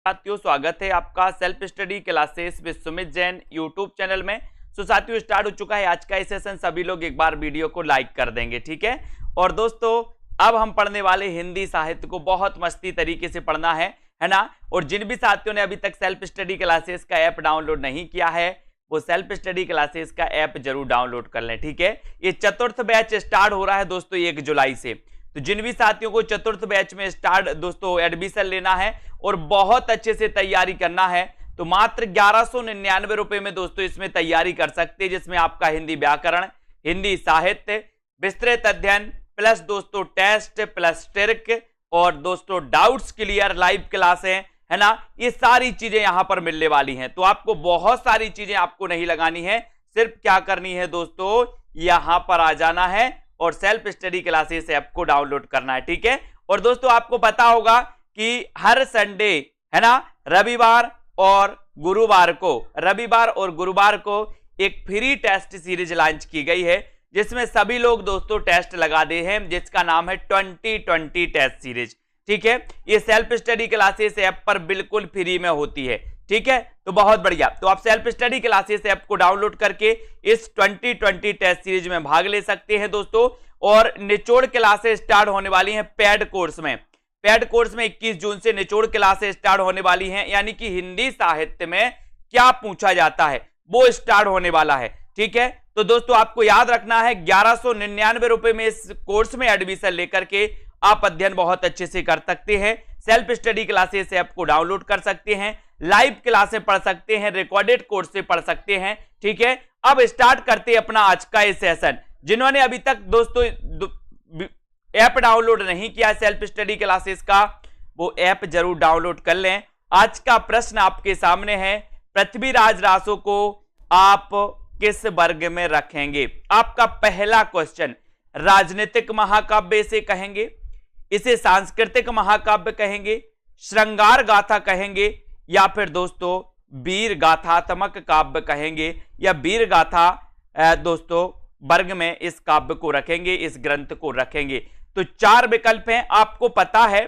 साथियों, स्वागत है आपका self study classes with Sumit Jain YouTube channel में। साथियों, स्टार्ट हो चुका है आज का सेशन। सभी लोग एक बार वीडियो को लाइक कर देंगे, ठीक है। और दोस्तों, अब हम पढ़ने वाले हिंदी साहित्य को बहुत मस्ती तरीके से पढ़ना है ना। और जिन भी साथियों ने अभी तक सेल्फ स्टडी क्लासेस का ऐप डाउनलोड नहीं किया है, वो सेल्फ स्टडी क्लासेस का ऐप जरूर डाउनलोड कर लें, ठीक है। ये चतुर्थ बैच स्टार्ट हो रहा है दोस्तों 1 जुलाई से। तो जिन भी साथियों को चतुर्थ बैच में स्टार्ट दोस्तों एडमिशन लेना है और बहुत अच्छे से तैयारी करना है, तो मात्र 1199 रुपए में दोस्तों इसमें तैयारी कर सकते हैं, जिसमें आपका हिंदी व्याकरण, हिंदी साहित्य, विस्तृत अध्ययन प्लस दोस्तों टेस्ट प्लस ट्रिक और दोस्तों डाउट्स क्लियर लाइव क्लास है ना। ये सारी चीजें यहां पर मिलने वाली हैं। तो आपको बहुत सारी चीजें आपको नहीं लगानी है, सिर्फ क्या करनी है दोस्तों, यहां पर आ जाना है और सेल्फ स्टडी क्लासेस ऐप को डाउनलोड करना है, ठीक है। और दोस्तों, आपको पता होगा कि हर संडे है ना, रविवार और गुरुवार को एक फ्री टेस्ट सीरीज लॉन्च की गई है, जिसमें सभी लोग दोस्तों टेस्ट लगा दे हैं, जिसका नाम है 2020 टेस्ट सीरीज, ठीक है। ये सेल्फ स्टडी क्लासेस ऐप पर बिल्कुल फ्री में होती है, ठीक है। तो बहुत बढ़िया। तो आप सेल्फ स्टडी क्लासेस ऐप को डाउनलोड करके इस 2020 टेस्ट सीरीज में भाग ले सकते हैं दोस्तों। और निचोड़ क्लासेस स्टार्ट होने वाली हैं पेड कोर्स में। 21 जून से निचोड़ क्लासेस स्टार्ट होने वाली हैं, यानी कि हिंदी साहित्य में क्या पूछा जाता है वो स्टार्ट होने वाला है, ठीक है। तो दोस्तों, आपको याद रखना है 1199 रुपए में इस कोर्स में एडमिशन लेकर के आप अध्ययन बहुत अच्छे से कर सकते हैं। सेल्फ स्टडी क्लासेस ऐप को डाउनलोड कर सकते हैं, लाइव क्लासें पढ़ सकते हैं, रिकॉर्डेड कोर्स से पढ़ सकते हैं, ठीक है। अब स्टार्ट करते हैं अपना आज का ये सेशन। जिन्होंने अभी तक दोस्तों ऐप डाउनलोड नहीं किया सेल्फ स्टडी क्लासेस का, वो ऐप जरूर डाउनलोड कर लें। आज का प्रश्न आपके सामने है, पृथ्वीराज रासो को आप किस वर्ग में रखेंगे? आपका पहला क्वेश्चन, राजनीतिक महाकाव्य से कहेंगे, इसे सांस्कृतिक महाकाव्य कहेंगे, श्रृंगार गाथा कहेंगे, या फिर दोस्तों वीर गाथात्मक काव्य कहेंगे, या वीर गाथा दोस्तों वर्ग में इस काव्य को रखेंगे, इस ग्रंथ को रखेंगे। तो 4 विकल्प हैं। आपको पता है,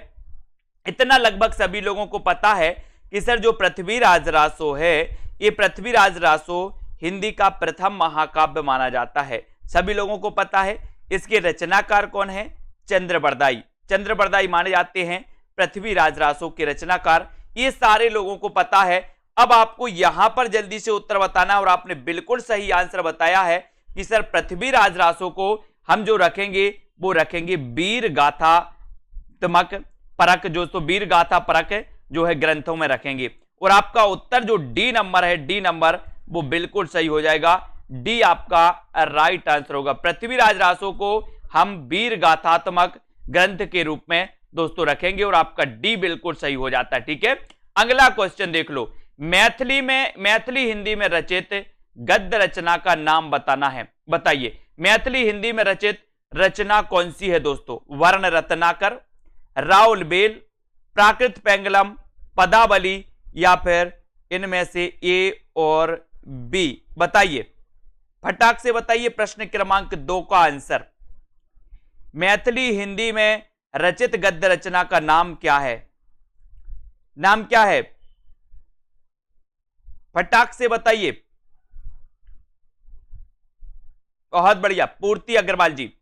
इतना लगभग सभी लोगों को पता है कि सर जो पृथ्वीराज रासो है, ये पृथ्वीराज रासो हिंदी का प्रथम महाकाव्य माना जाता है। सभी लोगों को पता है। इसके रचनाकार कौन है? चंद्रबरदाई माने जाते हैं पृथ्वीराज रासो के रचनाकार। ये सारे लोगों को पता है। अब आपको यहां पर जल्दी से उत्तर बताना, और आपने बिल्कुल सही आंसर बताया है कि सर पृथ्वीराज रासो को हम जो रखेंगे वो रखेंगे वीर गाथात्मक परक, जो तो वीर गाथा परक जो है ग्रंथों में रखेंगे। और आपका उत्तर जो डी नंबर है, डी नंबर वो बिल्कुल सही हो जाएगा। डी आपका राइट आंसर होगा। पृथ्वीराज रासो को हम वीर गाथात्मक ग्रंथ के रूप में दोस्तों रखेंगे, और आपका डी बिल्कुल सही हो जाता है, ठीक है। अगला क्वेश्चन देख लो। मैथिली हिंदी में रचित गद्य रचना का नाम बताना है। बताइए, मैथिली हिंदी में रचित रचना कौन सी है दोस्तों? वर्ण रत्नाकर, राउल बेल, प्राकृत पेंगलम, पदावली, या फिर इनमें से ए और बी? बताइए, फटाक से बताइए प्रश्न क्रमांक 2 का आंसर। मैथिली हिंदी में रचित गद्य रचना का नाम क्या है? नाम क्या है? फटाक से बताइए। बहुत बढ़िया, पूर्ति अग्रवाल जी।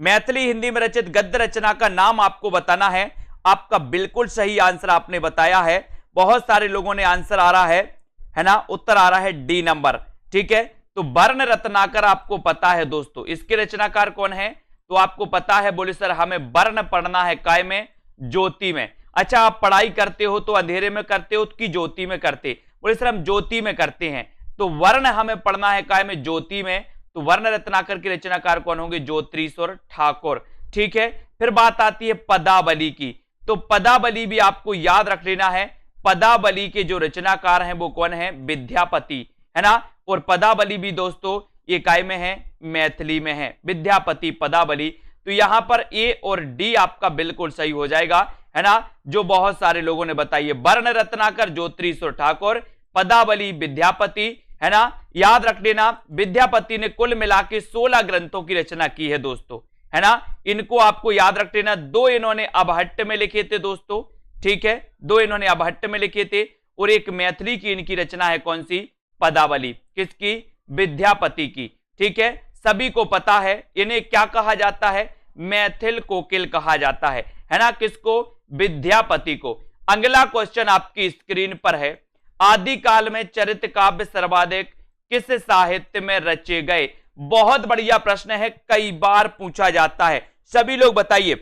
मैथिली हिंदी में रचित गद्य रचना का नाम आपको बताना है। आपका बिल्कुल सही आंसर आपने बताया है। बहुत सारे लोगों ने आंसर आ रहा है ना, उत्तर आ रहा है डी नंबर, ठीक है। तो वर्ण रत्नाकर आपको पता है दोस्तों, इसके रचनाकार कौन है? तो आपको पता है, बोले सर हमें वर्ण पढ़ना है काय में? ज्योति में। अच्छा, आप पढ़ाई करते हो तो अंधेरे में करते हो कि ज्योति में करते? बोले सर हम ज्योति में करते हैं। तो वर्ण हमें पढ़ना है काय में? ज्योति में। तो वर्ण रत्नाकर के रचनाकार कौन होंगे? ज्योतिरीश्वर ठाकुर, ठीक है। फिर बात आती है पदावली की। तो पदावली भी आपको याद रख लेना है। पदावली के जो रचनाकार हैं वो कौन है? विद्यापति, है ना। और पदावली भी दोस्तों ये काय में है? मैथिली में है। विद्यापति, पदावली। तो यहां पर ए और डी आपका बिल्कुल सही हो जाएगा, है ना, जो बहुत सारे लोगों ने बताई है। वर्ण रत्नाकर ज्योतिरीश्वर ठाकुर, पदावली विद्यापति, है ना। याद रख लेना, विद्यापति ने कुल मिला के 16 ग्रंथों की रचना की है दोस्तों, है ना। इनको आपको याद रख लेना। 2 इन्होंने अबहट्ट में लिखे थे दोस्तों, ठीक है, 2 इन्होंने अभट्ट में लिखे थे, और एक मैथिली की इनकी रचना है, कौन सी, पदावली, किसकी, विद्यापति की। ठीक है, सभी को पता है इन्हें क्या कहा जाता है, मैथिल कोकिल कहा जाता है ना, किसको, विद्यापति को। अगला क्वेश्चन आपकी स्क्रीन पर है, आदिकाल में चरित काव्य सर्वाधिक किस साहित्य में रचे गए। बहुत बढ़िया प्रश्न है, कई बार पूछा जाता है, सभी लोग बताइए,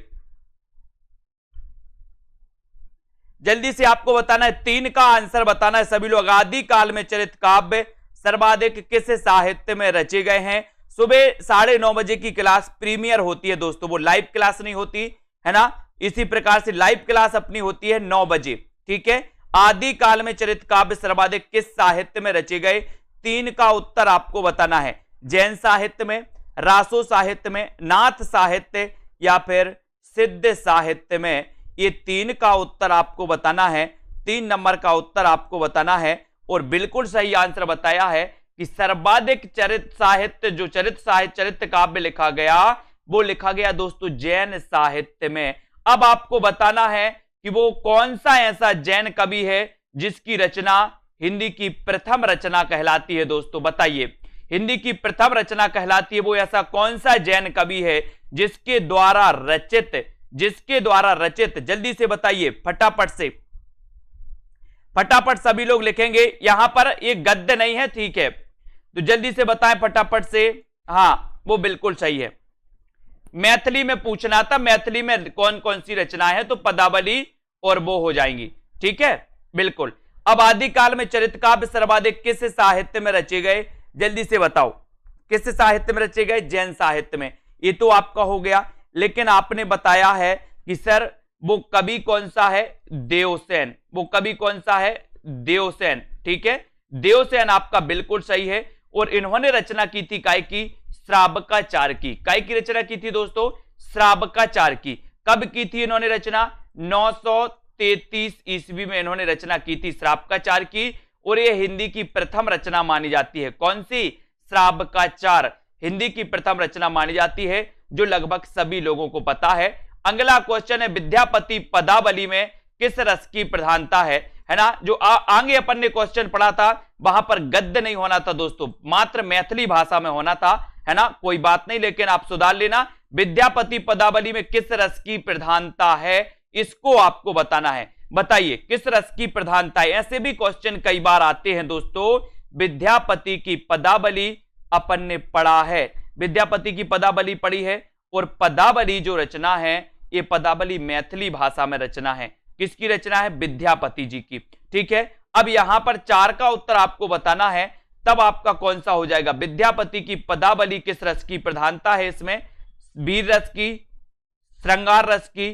जल्दी से आपको बताना है, 3 का आंसर बताना है सभी लोग। आदिकाल में चरित काव्य सर्वाधिक किस साहित्य में रचे गए हैं। सुबह 9:30 बजे की क्लास प्रीमियर होती है दोस्तों, वो लाइव क्लास नहीं होती है ना, इसी प्रकार से लाइव क्लास अपनी होती है 9 बजे। ठीक है, आदिकाल में चरित काव्य सर्वाधिक किस साहित्य में रचे गए, 3 का उत्तर आपको बताना है। जैन साहित्य में, रासो साहित्य में, नाथ साहित्य या फिर सिद्ध साहित्य में, ये 3 का उत्तर आपको बताना है। 3 नंबर का उत्तर आपको बताना है, और बिल्कुल सही आंसर बताया है कि सर्वाधिक चरित साहित्य, जो चरित साहित्य, चरित्र काव्य लिखा गया, वो लिखा गया दोस्तों जैन साहित्य में। अब आपको बताना है कि वो कौन सा ऐसा जैन कवि है जिसकी रचना हिंदी की प्रथम रचना कहलाती है। दोस्तों बताइए, हिंदी की प्रथम रचना कहलाती है, वो ऐसा कौन सा जैन कवि है जिसके द्वारा रचित, जल्दी से बताइए, फटाफट से, फटाफट सभी लोग लिखेंगे। यहां पर एक गद्य नहीं है, ठीक है, तो जल्दी से बताएं फटाफट से। हाँ, वो बिल्कुल सही है, मैथिली में पूछना था, मैथिली में कौन कौन सी रचनाएं हैं, तो पदावली और वो हो जाएंगी। ठीक है, बिल्कुल। अब आदिकाल में चरित काव्य सर्वाधिक किस साहित्य में रचे गए, जल्दी से बताओ, किस साहित्य में रचे गए, जैन साहित्य में। ये तो आपका हो गया, लेकिन आपने बताया है कि सर वो कवि कौन सा है, देवसेन, वो कवि कौन सा है, देवसेन। ठीक है, देवसेन आपका बिल्कुल सही है, और इन्होंने रचना की थी काय की, श्रावकाचार की। काय की रचना की थी दोस्तों, श्रावकाचार की। कब की थी इन्होंने रचना, 933 ईस्वी में इन्होंने रचना की थी श्रावकाचार की, और ये हिंदी की प्रथम रचना मानी जाती है। कौन सी, श्रावकाचार हिंदी की प्रथम रचना मानी जाती है, जो लगभग सभी लोगों को पता है। अगला क्वेश्चन है, विद्यापति पदावली में किस रस की प्रधानता है ना। जो आगे अपन ने क्वेश्चन पढ़ा था, वहां पर गद्य नहीं होना था दोस्तों, मात्र मैथिली भाषा में होना था, है ना, कोई बात नहीं, लेकिन आप सुधार लेना। विद्यापति पदावली में किस रस की प्रधानता है, इसको आपको बताना है। बताइए, किस रस की प्रधानता है। ऐसे भी क्वेश्चन कई बार आते हैं दोस्तों। विद्यापति की पदावली अपन ने पढ़ा है, विद्यापति की पदावली पढ़ी है, और पदावली जो रचना है, ये पदावली मैथिली भाषा में रचना है। किसकी रचना है, विद्यापति जी की। ठीक है, अब यहां पर 4 का उत्तर आपको बताना है, तब आपका कौन सा हो जाएगा। विद्यापति की पदावली किस रस की प्रधानता है, इसमें वीर रस की, श्रृंगार रस की,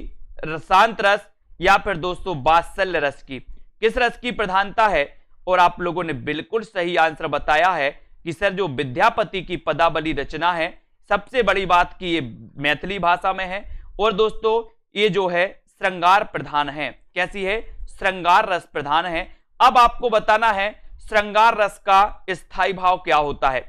रसांत रस, या फिर दोस्तों वात्सल्य रस की, किस रस की प्रधानता है। और आप लोगों ने बिल्कुल सही आंसर बताया है कि सर जो विद्यापति की पदावली रचना है, सबसे बड़ी बात कि ये मैथिली भाषा में है, और दोस्तों ये जो है श्रृंगार प्रधान है। कैसी है, श्रृंगार रस प्रधान है। अब आपको बताना है श्रृंगार रस का स्थायी भाव क्या होता है,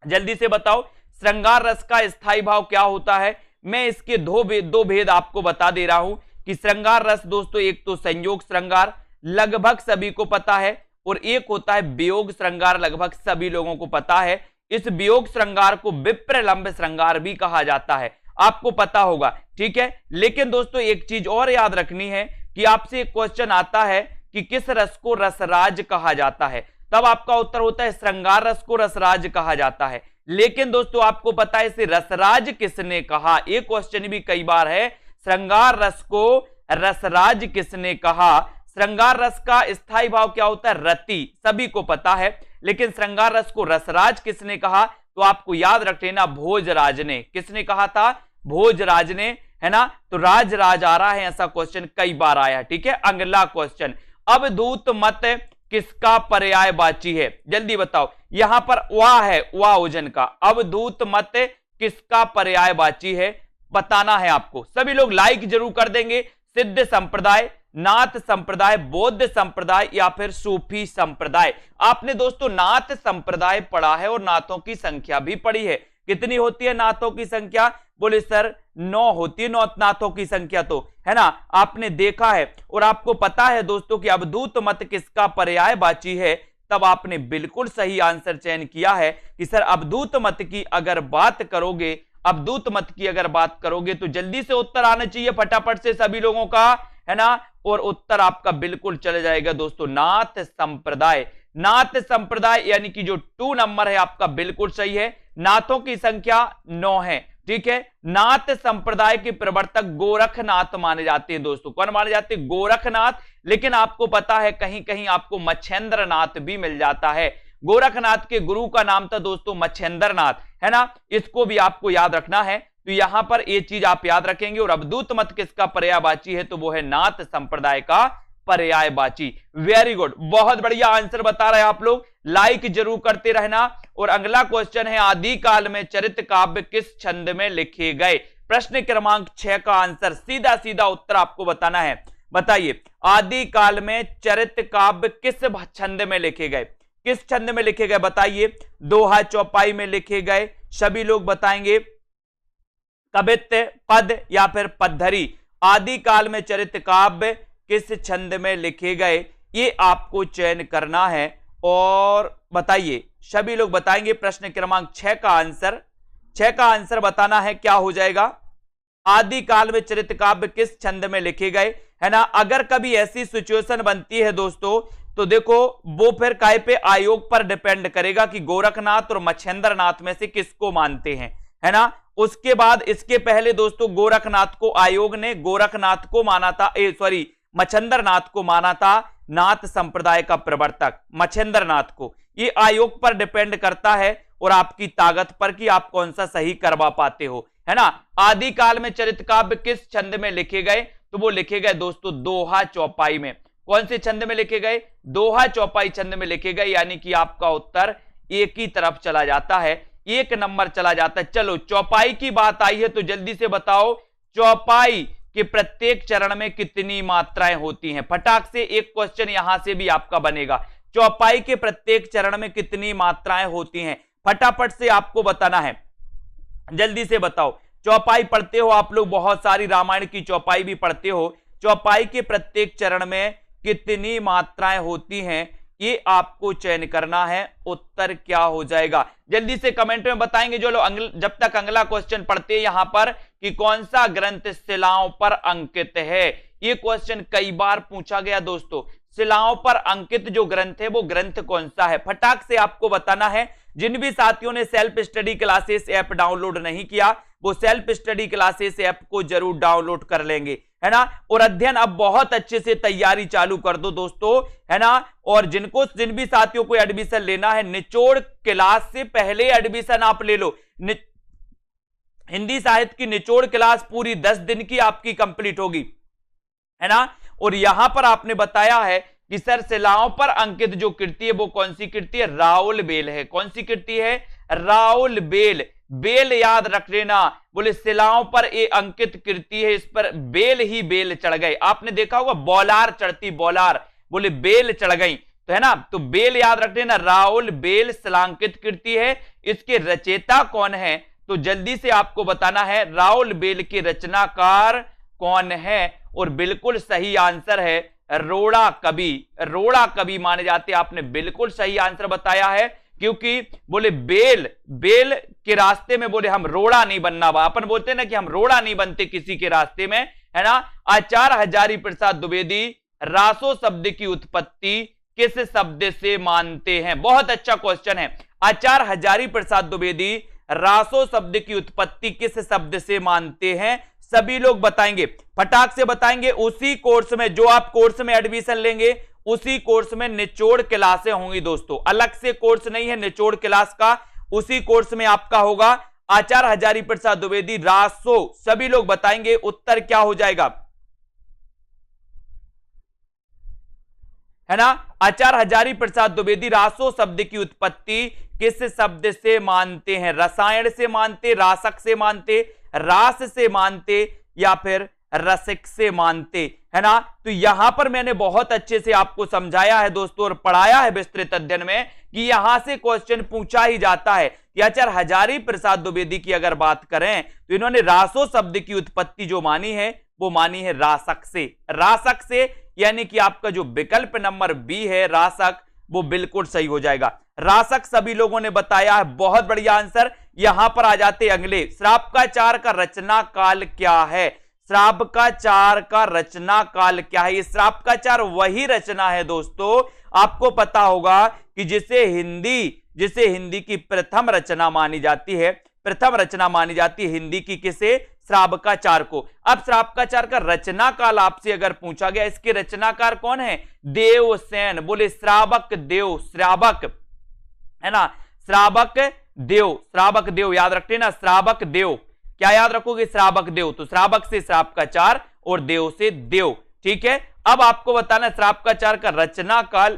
जल्दी से बताओ, श्रृंगार रस का स्थायी भाव क्या होता है। मैं इसके दो भेद आपको बता दे रहा हूं कि श्रृंगार रस दोस्तों, एक तो संयोग श्रृंगार, लगभग सभी को पता है, और एक होता है वियोग श्रृंगार, लगभग सभी लोगों को पता है। इस वियोग श्रृंगार को विप्रलंब श्रृंगार भी कहा जाता है, आपको पता होगा। ठीक है, लेकिन दोस्तों एक चीज और याद रखनी है कि आपसे एक क्वेश्चन आता है कि किस रस को रसराज कहा जाता है, तब आपका उत्तर होता है श्रृंगार रस को रसराज कहा जाता है। लेकिन दोस्तों आपको पता है इसे रसराज किसने कहा, एक क्वेश्चन भी कई बार है, श्रृंगार रस को रसराज किसने कहा। श्रृंगार रस का स्थायी भाव क्या होता है, रति, सभी को पता है, लेकिन श्रृंगार रस को रसराज किसने कहा, तो आपको याद रख लेना, भोजराज ने। किसने कहा था, भोजराज ने, है ना। तो राज राज आ रहा है, ऐसा क्वेश्चन कई बार आया। ठीक है, अगला क्वेश्चन, अवधूत मत किसका पर्यायवाची है, जल्दी बताओ। यहां पर वा है, वा ओजन का, अवधूत मत किसका पर्यायवाची है, बताना है आपको। सभी लोग लाइक जरूर कर देंगे। सिद्ध संप्रदाय, नाथ संप्रदाय, बौद्ध संप्रदाय, या फिर सूफी संप्रदाय। आपने दोस्तों नाथ संप्रदाय पढ़ा है, और नाथों की संख्या भी पढ़ी है। कितनी होती है नाथों की संख्या, बोले सर 9 होती है, 9 नाथों की संख्या तो, है ना, आपने देखा है और आपको पता है दोस्तों कि अवधूत मत किसका पर्यायवाची है, तब आपने बिल्कुल सही आंसर चयन किया है कि सर अवधूत मत की अगर बात करोगे, अवधूत मत की अगर बात करोगे तो जल्दी से उत्तर आना चाहिए फटाफट से सभी लोगों का, है ना, और उत्तर आपका बिल्कुल चले जाएगा दोस्तों नाथ संप्रदाय। नाथ संप्रदाय यानी कि जो 2 नंबर है आपका बिल्कुल सही है। नाथों की संख्या 9 है, ठीक है। नाथ संप्रदाय के प्रवर्तक गोरखनाथ माने जाते हैं दोस्तों। कौन माने जाते हैं? गोरखनाथ। लेकिन आपको पता है कहीं कहीं आपको मच्छेंद्रनाथ भी मिल जाता है। गोरखनाथ के गुरु का नाम था दोस्तों मच्छेंद्रनाथ, है ना, इसको भी आपको याद रखना है। तो यहां पर ये चीज आप याद रखेंगे। और अवधूत मत किसका पर्यायवाची है? तो वो है नाथ संप्रदाय का पर्यायवाची। वेरी गुड, बहुत बढ़िया आंसर बता रहे हैं आप लोग, लाइक जरूर करते रहना। और अगला क्वेश्चन है आदि काल में चरित काव्य किस छंद में लिखे गए? प्रश्न क्रमांक 6 का आंसर सीधा सीधा उत्तर आपको बताना है। बताइए आदि काल में चरित काव्य किस छंद में लिखे गए? किस छंद में लिखे गए बताइए? दोहा चौपाई में लिखे गए, सभी लोग बताएंगे, कवित्त, पद या फिर पद्धरी। आदि काल में चरित काव्य किस छंद में लिखे गए, ये आपको चयन करना है। और बताइए, सभी लोग बताएंगे प्रश्न क्रमांक 6 का आंसर। 6 का आंसर बताना है, क्या हो जाएगा? आदि काल में चरित काव्य किस छंद में लिखे गए, है ना। अगर कभी ऐसी सिचुएशन बनती है दोस्तों तो देखो वो फिर काय पे आयोग पर डिपेंड करेगा कि गोरखनाथ और मच्छेंद्रनाथ में से किसको मानते हैं, है ना। उसके बाद इसके पहले दोस्तों गोरखनाथ को आयोग ने गोरखनाथ को माना था, मच्छेंद्रनाथ को माना था नाथ संप्रदाय का प्रवर्तक, मच्छेंद्रनाथ को। ये आयोग पर डिपेंड करता है और आपकी ताकत पर कि आप कौन सा सही करवा पाते हो, है ना। आदि काल में चरित काव्य किस छंद में लिखे गए? तो वो लिखे गए दोस्तों दोहा चौपाई में। कौन से छंद में लिखे गए? दोहा चौपाई छंद में लिखे गए, यानी कि आपका उत्तर एक ही तरफ चला जाता है, 1 नंबर चला जाता है। चलो चौपाई की बात आई है तो जल्दी से बताओ चौपाई के प्रत्येक चरण में कितनी मात्राएं होती हैं? फटाक से एक क्वेश्चन यहां से भी आपका बनेगा। चौपाई के प्रत्येक चरण में कितनी मात्राएं होती हैं? फटाफट से आपको बताना है, जल्दी से बताओ। चौपाई पढ़ते हो आप लोग, बहुत सारी रामायण की चौपाई भी पढ़ते हो। चौपाई के प्रत्येक चरण में कितनी मात्राएं होती हैं, ये आपको चयन करना है। उत्तर क्या हो जाएगा? जल्दी से कमेंट में बताएंगे जो लोग जब तक अगला क्वेश्चन पढ़ते हैं यहां पर कि कौन सा ग्रंथ शिलाओं पर अंकित है। ये क्वेश्चन कई बार पूछा गया दोस्तों, शिलाओं पर अंकित जो ग्रंथ है वो ग्रंथ कौन सा है? फटाक से आपको बताना है। जिन भी साथियों ने self study classes app download नहीं किया वो सेल्फ स्टडी क्लासेस ऐप को जरूर डाउनलोड कर लेंगे, है ना। और अध्ययन अब बहुत अच्छे से तैयारी चालू कर दो दोस्तों, है ना। और जिन भी साथियों को एडमिशन लेना है निचोड़ क्लास से पहले एडमिशन आप ले लो। हिंदी साहित्य की निचोड़ क्लास पूरी 10 दिन की आपकी कंप्लीट होगी, है ना। और यहां पर आपने बताया है कि सर शिलाओं पर अंकित जो कृति है वो कौन सी कृति है? राउल बेल है। कौन सी कृति है? राउल बेल। बेल याद रख लेना। बोले शिलाओं पर ये अंकित कृति है, इस पर बेल ही बेल चढ़ गए। आपने देखा होगा बौलार चढ़ती, बौलार, बोले बेल चढ़ गई, तो है ना। तो बेल याद रख लेना, राउल बेल शिलांकित कृति है। इसके रचयिता कौन है? तो जल्दी से आपको बताना है राउल बेल के रचनाकार कौन है। और बिल्कुल सही आंसर है रोड़ा कवि। रोड़ा कवि माने जाते। आपने बिल्कुल सही आंसर बताया है, क्योंकि बोले बेल के रास्ते में बोले हम रोड़ा नहीं बनना। अपन बोलते ना कि हम रोड़ा नहीं बनते किसी के रास्ते में, है ना। आचार्य हजारी प्रसाद द्विवेदी रासो शब्द की उत्पत्ति किस शब्द से मानते हैं? बहुत अच्छा क्वेश्चन है। आचार्य हजारी प्रसाद द्विवेदी रासो शब्द की उत्पत्ति किस शब्द से मानते हैं? सभी लोग बताएंगे, फटाक से बताएंगे। उसी कोर्स में जो आप कोर्स में एडमिशन लेंगे उसी कोर्स में निचोड़ क्लासें होंगी दोस्तों, अलग से कोर्स नहीं है निचोड़ क्लास का। उसी कोर्स में आपका होगा आचार्य हजारी प्रसाद द्विवेदी रासो। सभी लोग बताएंगे उत्तर क्या हो जाएगा, है ना। आचार्य हजारी प्रसाद द्विवेदी रासो शब्द की उत्पत्ति किस शब्द से मानते हैं? रसायन से मानते, रासक से मानते, रास से मानते या फिर रसिक से मानते, है ना। तो यहां पर मैंने बहुत अच्छे से आपको समझाया है दोस्तों और पढ़ाया है विस्तृत अध्ययन में कि यहां से क्वेश्चन पूछा ही जाता है कि आचार्य हजारी प्रसाद द्विवेदी की अगर बात करें तो इन्होंने रासो शब्द की उत्पत्ति जो मानी है वो मानी है रासक से। रासक से यानी कि आपका जो विकल्प नंबर बी है रासक, वो बिल्कुल सही हो जाएगा। रासक सभी लोगों ने बताया है, बहुत बढ़िया आंसर। यहां पर आ जाते अगले, श्रावकाचार का रचना काल क्या है? श्रावकाचार का रचना काल क्या है? ये श्रावकाचार वही रचना है दोस्तों, आपको पता होगा कि जिसे हिंदी की प्रथम रचना मानी जाती है, प्रथम रचना मानी जाती है हिंदी की, किसे? श्रावकाचार को। अब श्रावकाचार का रचना काल आपसे अगर पूछा गया, इसके रचनाकार कौन है? देवसेन। बोले श्रावक देव, श्रावक है ना, श्रावक देव याद रखते ना, श्रावक देव। क्या याद रखोगे? श्रावक देव। तो श्रावक से श्रावकाचार और देव से देव। ठीक है, अब आपको बताना श्रावकाचार का रचना काल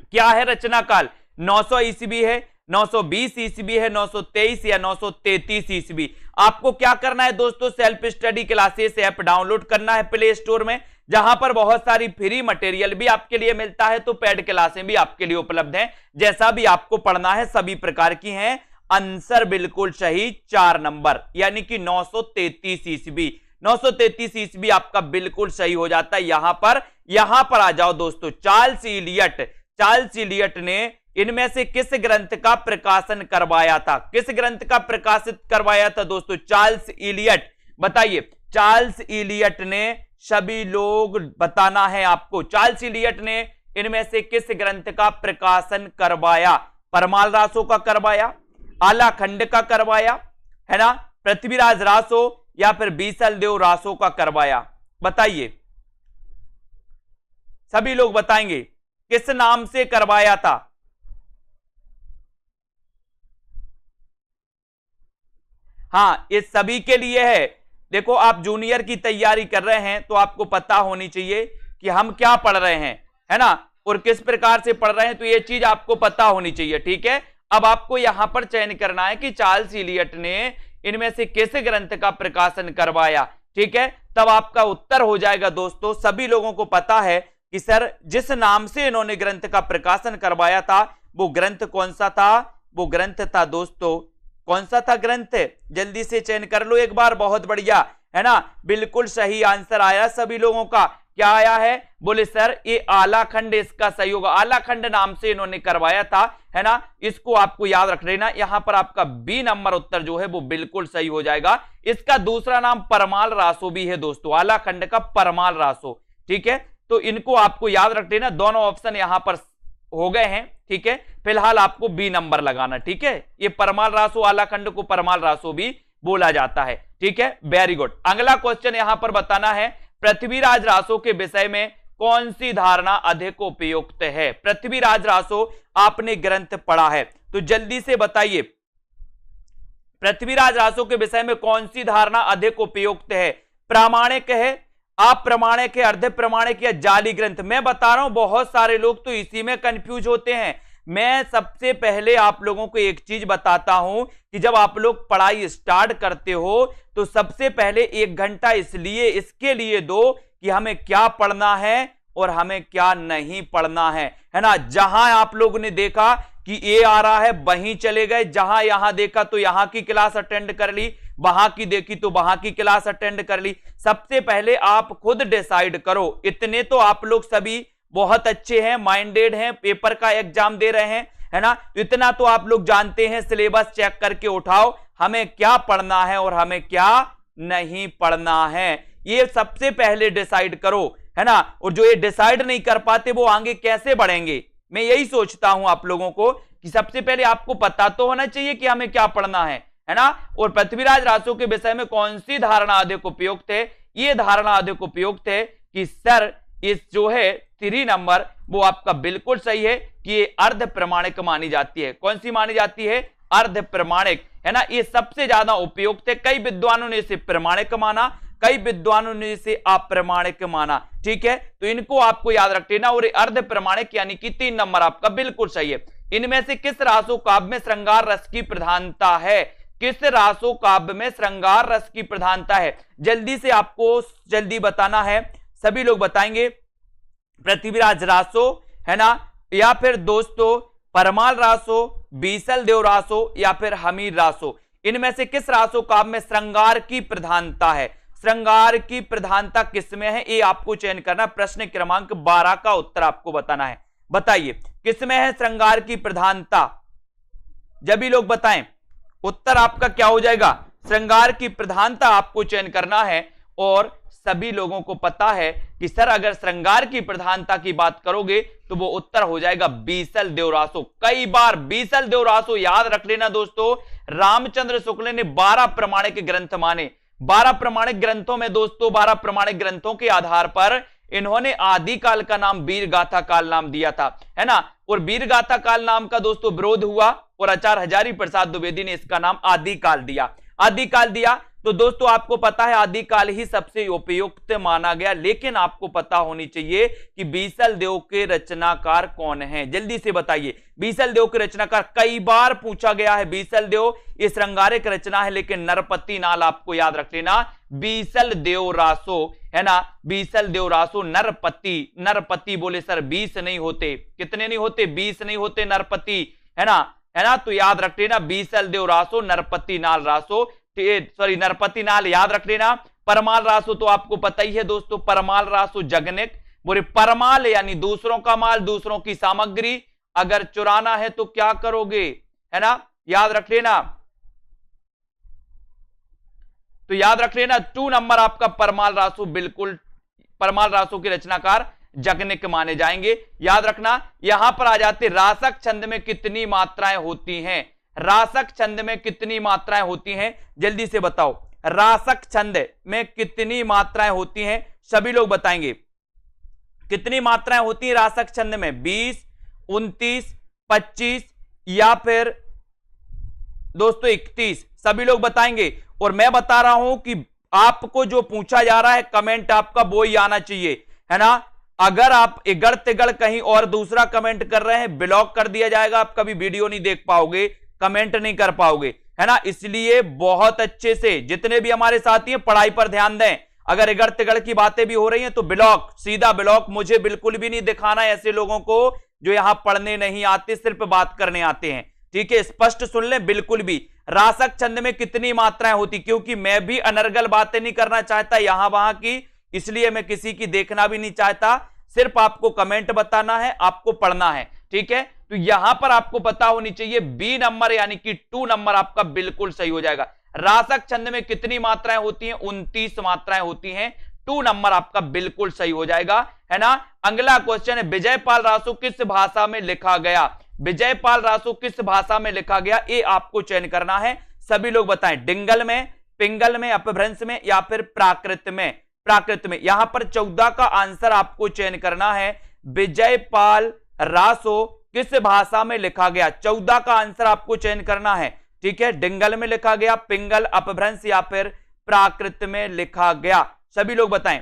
क्या है? रचना काल 900 ईस्वी है, 920 ईस्वी है, 923 या 933 ईस्वी। आपको क्या करना है दोस्तों? Self study classes app download करना है प्ले स्टोर में, जहां पर बहुत सारी फ्री मटेरियल भी आपके लिए मिलता है, तो पेड क्लासें भी आपके लिए उपलब्ध हैं। जैसा भी आपको पढ़ना है सभी प्रकार की हैं। आंसर बिल्कुल सही 4 नंबर, यानी कि 933 ईस्वी। 933 ईस्वी आपका बिल्कुल सही हो जाता है। यहां पर आ जाओ दोस्तों। चार्ल्स इलियट ने इनमें से किस ग्रंथ का प्रकाशन करवाया था? किस ग्रंथ का प्रकाशित करवाया था दोस्तों? Charles Eliot. बताइए, चार्ल्स इलियट ने, सभी लोग बताना है आपको, चार्ल्स इलियट ने इनमें से किस ग्रंथ का प्रकाशन करवाया? परमाल रासो का करवाया, आलाखंड का करवाया, है ना, पृथ्वीराज रासो या फिर बीसल देव रासो का करवाया? बताइए, सभी लोग बताएंगे किस नाम से करवाया था? हां, ये सभी के लिए है। देखो, आप जूनियर की तैयारी कर रहे हैं तो आपको पता होनी चाहिए कि हम क्या पढ़ रहे हैं, है ना, और किस प्रकार से पढ़ रहे हैं, तो ये चीज आपको पता होनी चाहिए। ठीक है, अब आपको यहां पर चयन करना है कि चार्ल्स इलियट ने इनमें से किस ग्रंथ का प्रकाशन करवाया। ठीक है, तब आपका उत्तर हो जाएगा दोस्तों। सभी लोगों को पता है कि सर जिस नाम से इन्होंने ग्रंथ का प्रकाशन करवाया था वो ग्रंथ कौन सा था? वो ग्रंथ था दोस्तों, कौन सा था ग्रंथ? जल्दी से चयन कर लो एक बार। बहुत बढ़िया, है ना, बिल्कुल सही आंसर आया सभी लोगों का। क्या आया है? बोले सर ये आलाखंड इसका सही होगा। आलाखंड नाम से इन्होंने करवाया था, है ना, इसको आपको याद रख लेना। यहां पर आपका बी नंबर उत्तर जो है वो बिल्कुल सही हो जाएगा। इसका दूसरा नाम परमाल रासो भी है दोस्तों, आलाखंड का परमाल रासो। ठीक है, तो इनको आपको याद रख लेना। दोनों ऑप्शन यहां पर हो गए हैं। ठीक है, फिलहाल आपको बी नंबर लगाना। ठीक है, ये परमाल रासो, आलाखंड को परमाल रासो भी बोला जाता है। ठीक है, वेरी गुड। अगला क्वेश्चन यहां पर बताना है, पृथ्वीराज रासो के विषय में कौन सी धारणा अधिक उपयुक्त है? पृथ्वीराज रासो आपने ग्रंथ पढ़ा है तो जल्दी से बताइए, पृथ्वीराज रासो के विषय में कौन सी धारणा अधिक उपयुक्त है? प्रामाणिक है, अप्रमाणिक है, अर्ध प्रमाणिक या जाली ग्रंथ? मैं बता रहा हूं बहुत सारे लोग तो इसी में कंफ्यूज होते हैं। मैं सबसे पहले आप लोगों को एक चीज बताता हूं कि जब आप लोग पढ़ाई स्टार्ट करते हो तो सबसे पहले 1 घंटा इसके लिए दो कि हमें क्या पढ़ना है और हमें क्या नहीं पढ़ना है ना। जहां आप लोगों ने देखा कि ए आ रहा है वहीं चले गए, जहां यहां देखा तो यहां की क्लास अटेंड कर ली, वहां की देखी तो वहां की क्लास अटेंड कर ली। सबसे पहले आप खुद डिसाइड करो। इतने तो आप लोग सभी बहुत अच्छे हैं, माइंडेड हैं, पेपर का एग्जाम दे रहे हैं, है ना, तो इतना तो आप लोग जानते हैं। सिलेबस चेक करके उठाओ हमें क्या पढ़ना है और हमें क्या नहीं पढ़ना है, ये सबसे पहले डिसाइड करो, है ना। और जो ये डिसाइड नहीं कर पाते वो आगे कैसे बढ़ेंगे? मैं यही सोचता हूं आप लोगों को कि सबसे पहले आपको पता तो होना चाहिए कि हमें क्या पढ़ना है ना। और पृथ्वीराज रासो के विषय में कौन सी धारणा अधिक उपयुक्त है? ये धारणा अधिक उपयुक्त है कि सर इस जो है 3 नंबर वो आपका बिल्कुल सही है कि ये अर्ध प्रमाणिक मानी जाती है। कौन सी मानी जाती है? अर्ध प्रमाणिक, है ना। ये सबसे ज्यादा उपयुक्त है। कई विद्वानों ने इसे प्रमाणिक माना, कई विद्वानों ने इसे अप्रमाणिक माना। ठीक है, तो इनको आपको याद रख लेना। और अर्ध प्रमाणिक यानी कि 3 नंबर आपका बिल्कुल सही है। इनमें से किस रासो काव्य में श्रृंगार रस की प्रधानता है? किस रासो काव्य में श्रृंगार रस की प्रधानता है? जल्दी से आपको जल्दी बताना है। सभी लोग बताएंगे पृथ्वीराज रासो, है ना, या फिर दोस्तों परमाल रासो, बीसल देव रासो या फिर हमीर रासो, इनमें से किस रासो काव्य में श्रृंगार की प्रधानता है? श्रृंगार की प्रधानता किसमें है, ये आपको चयन करना। प्रश्न क्रमांक 12 का उत्तर आपको बताना है। बताइए किसमें है श्रृंगार की प्रधानता? जब भी लोग बताएं उत्तर आपका क्या हो जाएगा? श्रृंगार की प्रधानता आपको चयन करना है। और सभी लोगों को पता है कि सर अगर श्रृंगार की प्रधानता की बात करोगे तो वो उत्तर हो जाएगा बीसल देव रासो। कई बार बीसल देव रासो याद रख लेना दोस्तों। रामचंद्र शुक्ल ने 12 प्रमाणिक ग्रंथ माने। 12 प्रमाणिक ग्रंथों में दोस्तों 12 प्रमाणिक ग्रंथों के आधार पर इन्होंने आदि काल का नाम वीर गाथा काल नाम दिया था, है ना। और वीर गाथा काल नाम का दोस्तों विरोध हुआ और आचार्य हजारी प्रसाद द्विवेदी ने इसका नाम आदि काल दिया। आदि काल दिया तो दोस्तों आपको पता है आदि काल ही सबसे उपयुक्त माना गया। लेकिन आपको पता होनी चाहिए कि बीसल देव के रचनाकार कौन हैं। जल्दी से बताइए बीसल देव के रचनाकार। कई बार पूछा गया है बीसल देव ये श्रृंगारिक रचना है, लेकिन नरपति नाल आपको याद रख लेना बीसल देव रासो, है ना। बीसल देव रासो नरपति। नरपति बोले सर 20 नहीं होते, कितने नहीं होते? 20 नहीं होते नरपति, है ना। तो याद रख लेना बीसल देव रासो नरपति नाल रासो, सॉरी नरपति नाल याद रख लेना। परमाल रासो तो आपको पता ही है दोस्तों, परमाल रासो जगनिक। बोले परमाल यानी दूसरों का माल, दूसरों की सामग्री। अगर चुराना है तो क्या करोगे, है ना, याद रख लेना। तो याद रख लेना 2 नंबर आपका परमाल रासो, बिल्कुल परमाल रासो के रचनाकार जगनिक माने जाएंगे। याद रखना। यहां पर आ जाते रासक छंद में कितनी मात्राएं होती हैं? रासक छंद में कितनी मात्राएं होती हैं? जल्दी से बताओ रासक छंद में कितनी मात्राएं होती हैं? सभी लोग बताएंगे कितनी मात्राएं होती हैं रासक छंद में? 20, 29, 25 या फिर दोस्तों 31? सभी लोग बताएंगे। और मैं बता रहा हूं कि आपको जो पूछा जा रहा है कमेंट आपका वो ही आना चाहिए, है ना। अगर आप इगड़ तिगड़ कहीं और दूसरा कमेंट कर रहे हैं ब्लॉक कर दिया जाएगा, आप कभी वीडियो नहीं देख पाओगे, कमेंट नहीं कर पाओगे, है ना। इसलिए बहुत अच्छे से जितने भी हमारे साथी हैं पढ़ाई पर ध्यान दें। अगर इगड़ तिगड़ की बातें भी हो रही हैं तो ब्लॉक, सीधा ब्लॉक। मुझे बिल्कुल भी नहीं दिखाना है ऐसे लोगों को जो यहां पढ़ने नहीं आते, सिर्फ बात करने आते हैं, ठीक है। स्पष्ट सुन लें बिल्कुल भी। रासक छंद में कितनी मात्राएं होती? क्योंकि मैं भी अनर्गल बातें नहीं करना चाहता यहां वहां की, इसलिए मैं किसी की देखना भी नहीं चाहता। सिर्फ आपको कमेंट बताना है, आपको पढ़ना है, ठीक है। तो यहां पर आपको पता होनी चाहिए बी नंबर यानी कि 2 नंबर आपका बिल्कुल सही हो जाएगा। रासक छंद में कितनी मात्राएं होती हैं? 29 मात्राएं होती हैं। 2 नंबर आपका बिल्कुल सही हो जाएगा, है ना। अगला क्वेश्चन है विजयपाल रासो किस भाषा में लिखा गया? विजयपाल रासो किस भाषा में लिखा गया? ये आपको चयन करना है। सभी लोग बताएं डिंगल में, पिंगल में, अपभ्रंश में या फिर प्राकृत में? प्राकृत में। यहां पर 14 का आंसर आपको चयन करना है। विजयपाल रासो किस भाषा में लिखा गया? 14 का आंसर आपको चयन करना है, ठीक है। डिंगल में लिखा गया, पिंगल, अपभ्रंश या फिर प्राकृत में लिखा गया? सभी लोग बताएं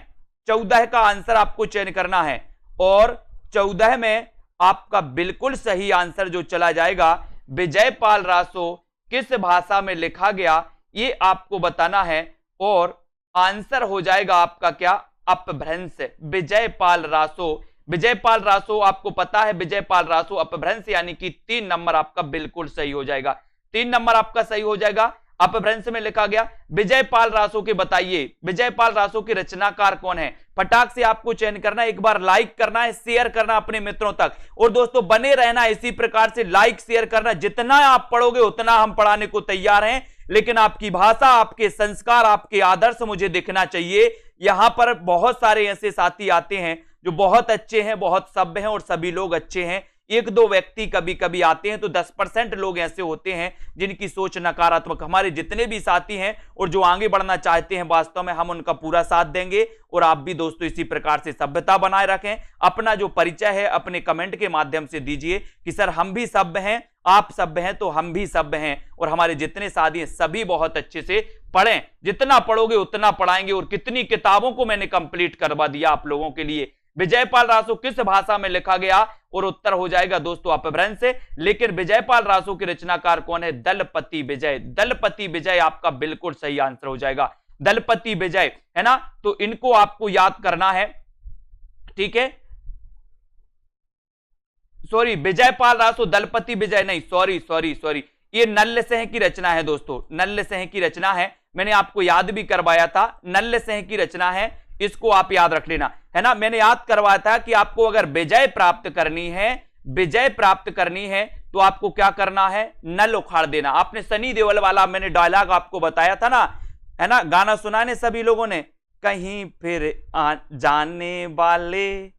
14 का आंसर आपको चयन करना है। और 14 में आपका बिल्कुल सही आंसर जो चला जाएगा विजयपाल रासो किस भाषा में लिखा गया, ये आपको बताना है। और आंसर हो जाएगा आपका क्या? अपभ्रंश। विजयपाल रासो, विजयपाल रासो आपको पता है विजयपाल रासो अपभ्रंश यानी कि 3 नंबर आपका बिल्कुल सही हो जाएगा। 3 नंबर आपका सही हो जाएगा। अपभ्रंश में लिखा गया। विजयपाल रासो के बताइए विजयपाल रासो के रचनाकार कौन है? फटाक से आपको चयन करना है, एक बार लाइक करना है, शेयर करना अपने मित्रों तक। और दोस्तों बने रहना इसी प्रकार से, लाइक शेयर करना। जितना आप पढ़ोगे उतना हम पढ़ाने को तैयार हैं, लेकिन आपकी भाषा, आपके संस्कार, आपके आदर्श मुझे दिखना चाहिए। यहां पर बहुत सारे ऐसे साथी आते हैं जो बहुत अच्छे हैं, बहुत सभ्य हैं और सभी लोग अच्छे हैं। 1-2 व्यक्ति कभी कभी आते हैं, तो 10% लोग ऐसे होते हैं जिनकी सोच नकारात्मक। हमारे जितने भी साथी हैं और जो आगे बढ़ना चाहते हैं, वास्तव में हम उनका पूरा साथ देंगे। और आप भी दोस्तों इसी प्रकार से सभ्यता बनाए रखें। अपना जो परिचय है अपने कमेंट के माध्यम से दीजिए कि सर हम भी सभ्य हैं, आप सभ्य हैं तो हम भी सभ्य हैं। और हमारे जितने साथी हैं सभी बहुत अच्छे से पढ़ें। जितना पढ़ोगे उतना पढ़ाएंगे। और कितनी किताबों को मैंने कंप्लीट करवा दिया आप लोगों के लिए। विजयपाल रासो किस भाषा में लिखा गया? और उत्तर हो जाएगा दोस्तों अपभ्रंश से। लेकिन विजयपाल रासो के रचनाकार कौन है? दलपति विजय। दलपति विजय आपका बिल्कुल सही आंसर हो जाएगा। दलपति विजय, है ना। तो इनको आपको याद करना है, ठीक है। सॉरी, विजयपाल रासो, दलपति विजय नहीं, सॉरी सॉरी सॉरी, ये नल्लसिंह की रचना है दोस्तों, नल्लसिंह की रचना है, मैंने आपको याद भी करवाया था, नल्लसिंह की रचना है, इसको आप याद रख लेना, है ना। मैंने याद करवाया था कि आपको अगर विजय प्राप्त करनी है, विजय प्राप्त करनी है तो आपको क्या करना है, नल उखाड़ देना। आपने सनी देओल वाला मैंने डायलॉग आपको बताया था ना, है ना, गाना सुना ने सभी लोगों ने, कहीं फिर जाने वाले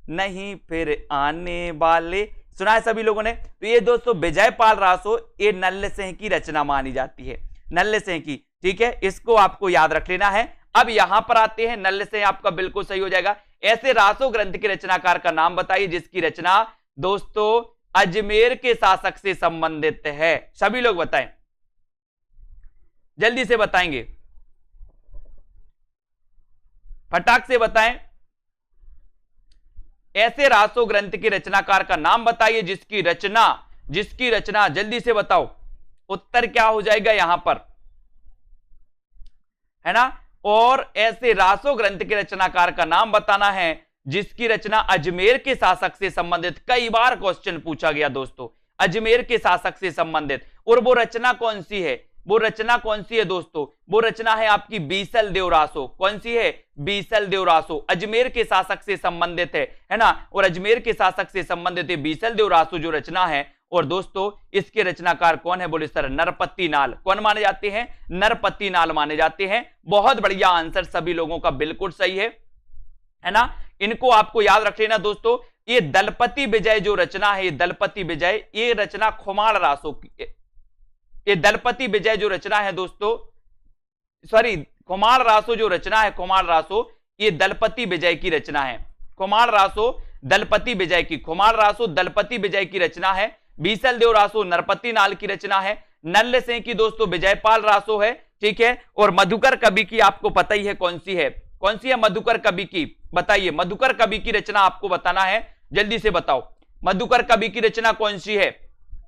नहीं फिर आने वाले, सुना है सभी लोगों ने। तो ये दोस्तों विजयपाल रासो, ये नल्लसिंह की रचना मानी जाती है, नल्लसिंह की, ठीक है, इसको आपको याद रख लेना है। अब यहां पर आते हैं, नल्लसिंह आपका बिल्कुल सही हो जाएगा। ऐसे रासो ग्रंथ के रचनाकार का नाम बताइए जिसकी रचना दोस्तों अजमेर के शासक से संबंधित है, सभी लोग बताएं, जल्दी से बताएंगे, फटाक से बताएं। ऐसे रासो ग्रंथ के रचनाकार का नाम बताइए जिसकी रचना जल्दी से बताओ, उत्तर क्या हो जाएगा यहां पर, है ना। और ऐसे रासो ग्रंथ के रचनाकार का नाम बताना है जिसकी रचना अजमेर के शासक से संबंधित, कई बार क्वेश्चन पूछा गया दोस्तों, अजमेर के शासक से संबंधित। और वो रचना कौन सी है, वो रचना कौन सी है दोस्तों, वो रचना है आपकी बीसल देव रासो, कौन सी है, बीसल देव रासो, अजमेर के शासक से संबंधित है ना। और अजमेर के शासक से संबंधित है बीसल देव रासो जो रचना है। और दोस्तों इसके रचनाकार कौन है, बोले सर नरपति नाल, कौन माने जाते हैं, नरपति नाल माने जाते हैं। बहुत बढ़िया आंसर सभी लोगों का बिल्कुल सही है ना। इनको आपको याद रख लेना दोस्तों। ये दलपति विजय जो रचना है, ये दलपति विजय, ये रचना खुमाड़ रासो की, ये दलपति विजय जो रचना है दोस्तों, सॉरी खुमाड़ रासो जो रचना है, खुमाड़ रासो, ये दलपति विजय की रचना है, खुमाड़ रासो दलपति विजय की, खुमाड़ रासो दलपति विजय की रचना है। बीसल देव रासो नरपति नाल की रचना है। नल्लसिंह की दोस्तों विजयपाल रासो है, ठीक है। और मधुकर कवि की आपको पता ही है कौन सी है, कौन सी है मधुकर कवि की, बताइए, मधुकर कवि की रचना आपको बताना है, जल्दी से बताओ, मधुकर कवि की रचना कौन सी है।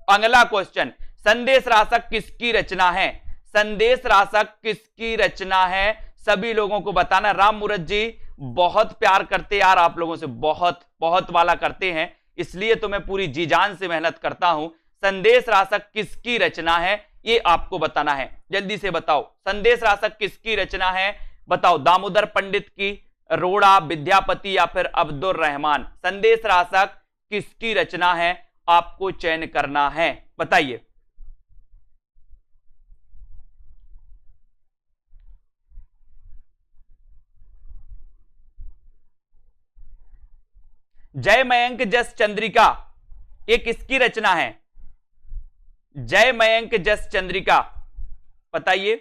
अगला क्वेश्चन, संदेश रासक किसकी रचना है, संदेश रासक किसकी रचना है, सभी लोगों को बताना। राम मूरत जी बहुत प्यार करते यार आप लोगों से, बहुत बहुत वाला करते हैं, इसलिए तो मैं पूरी जी जान से मेहनत करता हूं। संदेश रासक किसकी रचना है ये आपको बताना है, जल्दी से बताओ, संदेश रासक किसकी रचना है, बताओ। दामोदर पंडित की, रोड़ा, विद्यापति या फिर अब्दुल रहमान, संदेश रासक किसकी रचना है आपको चयन करना है, बताइए। जय मयंक जस चंद्रिका ये किसकी रचना है, जय मयंक जस चंद्रिका, बताइए,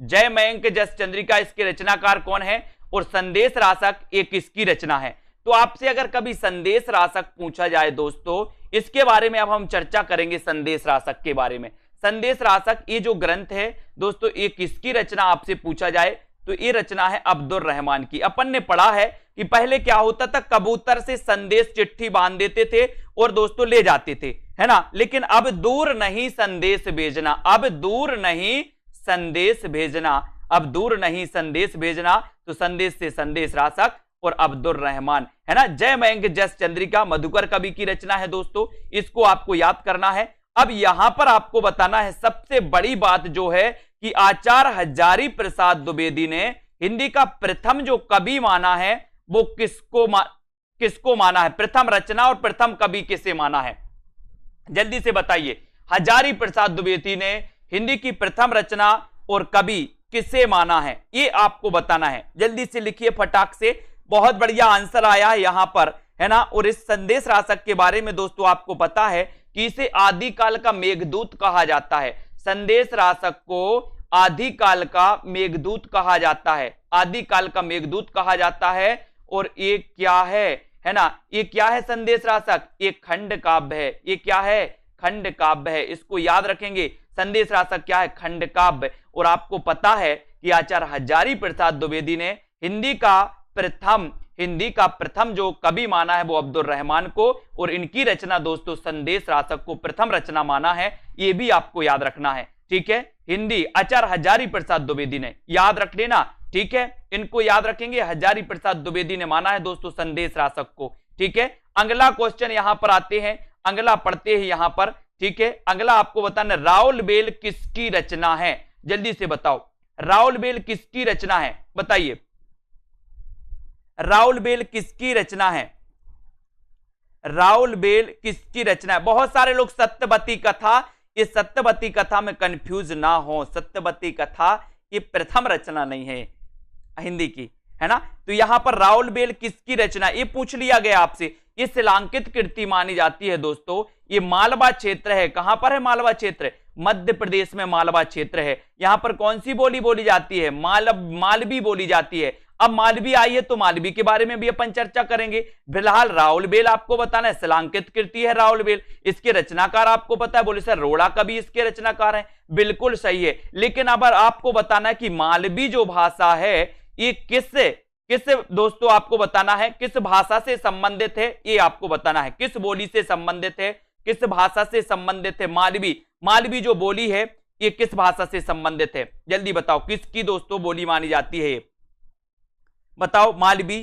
जय मयंक जस चंद्रिका इसके रचनाकार कौन है। और संदेश रासक ये किसकी रचना है। तो आपसे अगर कभी संदेश रासक पूछा जाए दोस्तों, इसके बारे में अब हम चर्चा करेंगे, संदेश रासक के बारे में। संदेश रासक ये जो ग्रंथ है दोस्तों, ये किसकी रचना आपसे पूछा जाए तो ये रचना है अब्दुल रहमान की। अपन ने पढ़ा है कि पहले क्या होता था, कबूतर से संदेश चिट्ठी बांध देते थे और दोस्तों ले जाते थे, है ना। लेकिन अब दूर नहीं संदेश भेजना, अब दूर नहीं संदेश भेजना, अब दूर नहीं संदेश भेजना, तो संदेश से संदेश रासक और अब्दुल रहमान, है ना। जय मयंक जस चंद्रिका मधुकर कवि की रचना है दोस्तों, इसको आपको याद करना है। अब यहां पर आपको बताना है सबसे बड़ी बात जो है कि आचार्य हजारी प्रसाद द्विवेदी ने हिंदी का प्रथम जो कवि माना है वो किसको माना है, प्रथम रचना और प्रथम कवि किसे माना है, जल्दी से बताइए। हजारी प्रसाद द्विवेदी ने हिंदी की प्रथम रचना और कवि किसे माना है ये आपको बताना है, जल्दी से लिखिए फटाक से। बहुत बढ़िया आंसर आया है यहां पर, है ना। और इस संदेश रासक के बारे में दोस्तों आपको पता है कि इसे आदिकाल का मेघदूत कहा जाता है। संदेश रासक को आदिकाल का मेघदूत कहा जाता है, आदिकाल का मेघदूत कहा जाता है। और ये क्या है ना, ये क्या है संदेश रासक, ये खंड काव्य है, ये क्या है, खंड काव्य है, इसको याद रखेंगे। संदेश रासक क्या है, खंड काव्य। और आपको पता है कि आचार्य हजारी प्रसाद द्विवेदी ने हिंदी का प्रथम जो कवि माना है वो अब्दुल रहमान को, और इनकी रचना दोस्तों संदेश रासक को प्रथम रचना माना है, ये भी आपको याद रखना है, ठीक है। हिंदी आचार्य हजारी प्रसाद द्विवेदी ने, याद रख लेना, ठीक है, इनको याद रखेंगे। हजारी प्रसाद द्विवेदी ने माना है दोस्तों संदेश रासक को, ठीक है। अगला क्वेश्चन यहां पर आते हैं, अगला पढ़ते हैं यहां पर, ठीक है। अगला आपको बताना, राउल बेल किसकी रचना है? जल्दी से बताओ, राउल बेल किसकी रचना है? बताइए, राउल बेल किसकी रचना है? राउल बेल किसकी रचना है? बहुत सारे लोग सत्यवती कथा, ये सत्यवती कथा में कंफ्यूज ना हो, सत्यवती कथा ये प्रथम रचना नहीं है हिंदी की, है ना। तो यहां पर राउल बेल किसकी रचना, ये पूछ लिया गया आपसे। ये शिलांकित कृति मानी जाती है दोस्तों। ये मालवा क्षेत्र है। कहां पर है मालवा क्षेत्र? मध्य प्रदेश में मालवा क्षेत्र है। यहां पर कौन सी बोली बोली जाती है? मालवी बोली जाती है। अब मालवी आई है तो मालवी के बारे में भी अपन चर्चा करेंगे। फिलहाल राउल बेल आपको बताना है, शिलांकित कृति है राउल बेल। इसके रचनाकार आपको पता है? बोले सर रोड़ा कवि इसके रचनाकार हैं। बिल्कुल सही है, लेकिन अब आपको बताना है कि मालवी जो भाषा है ये किस दोस्तों आपको बताना है, किस भाषा से संबंधित है, ये आपको बताना है। किस बोली से संबंधित है, किस भाषा से संबंधित है? मालवी जो बोली है ये किस भाषा से संबंधित है? जल्दी बताओ, किसकी दोस्तों बोली मानी जाती है? बताओ मालवी,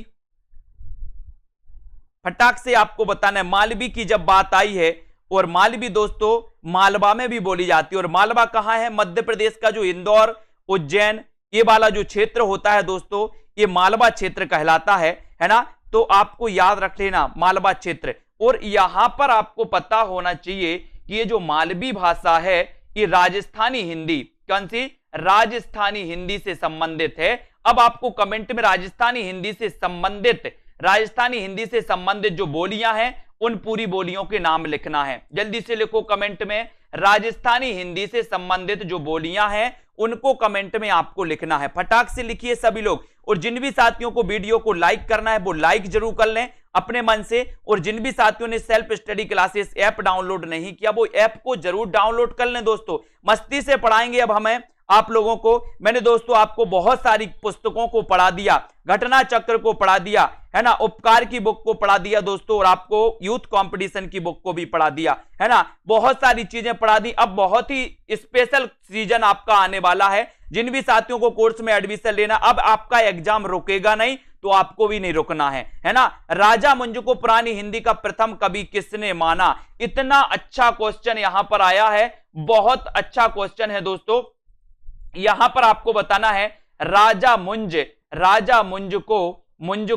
फटाक से आपको बताना है। मालवी की जब बात आई है, और मालवी दोस्तों मालवा में भी बोली जाती है। और मालवा कहां है? मध्य प्रदेश का जो इंदौर, उज्जैन, ये वाला जो क्षेत्र होता है दोस्तों, ये मालवा क्षेत्र कहलाता है ना। तो आपको याद रख लेना मालवा क्षेत्र। और यहां पर आपको पता होना चाहिए कि ये जो मालवी भाषा है ये राजस्थानी हिंदी, कौन सी? राजस्थानी हिंदी से संबंधित है। अब आपको कमेंट में राजस्थानी हिंदी से संबंधित जो बोलियां हैं उन पूरी बोलियों के नाम लिखना है। जल्दी से लिखो कमेंट में, राजस्थानी हिंदी से संबंधित जो बोलियां हैं उनको कमेंट में आपको लिखना है। फटाक से लिखिए सभी लोग। और जिन भी साथियों को वीडियो को लाइक करना है वो लाइक जरूर कर लें अपने मन से। और जिन भी साथियों ने self study classes app download नहीं किया वो ऐप को जरूर डाउनलोड कर लें दोस्तों। मस्ती से पढ़ाएंगे अब हमें आप लोगों को। मैंने दोस्तों आपको बहुत सारी पुस्तकों को पढ़ा दिया, घटना चक्र को पढ़ा दिया, है ना, उपकार की बुक को पढ़ा दिया दोस्तों, और आपको यूथ कंपटीशन की बुक को भी पढ़ा दिया, है ना। बहुत सारी चीजें पढ़ा दी। अब बहुत ही स्पेशल सीजन आपका आने वाला है। जिन भी साथियों को कोर्स में एडमिशन लेना, अब आपका एग्जाम रुकेगा नहीं तो आपको भी नहीं रुकना है ना। राजा मुंज को पुरानी हिंदी का प्रथम कवि किसने माना? इतना अच्छा क्वेश्चन यहां पर आया है, बहुत अच्छा क्वेश्चन है दोस्तों। यहां पर आपको बताना है राजा मुंज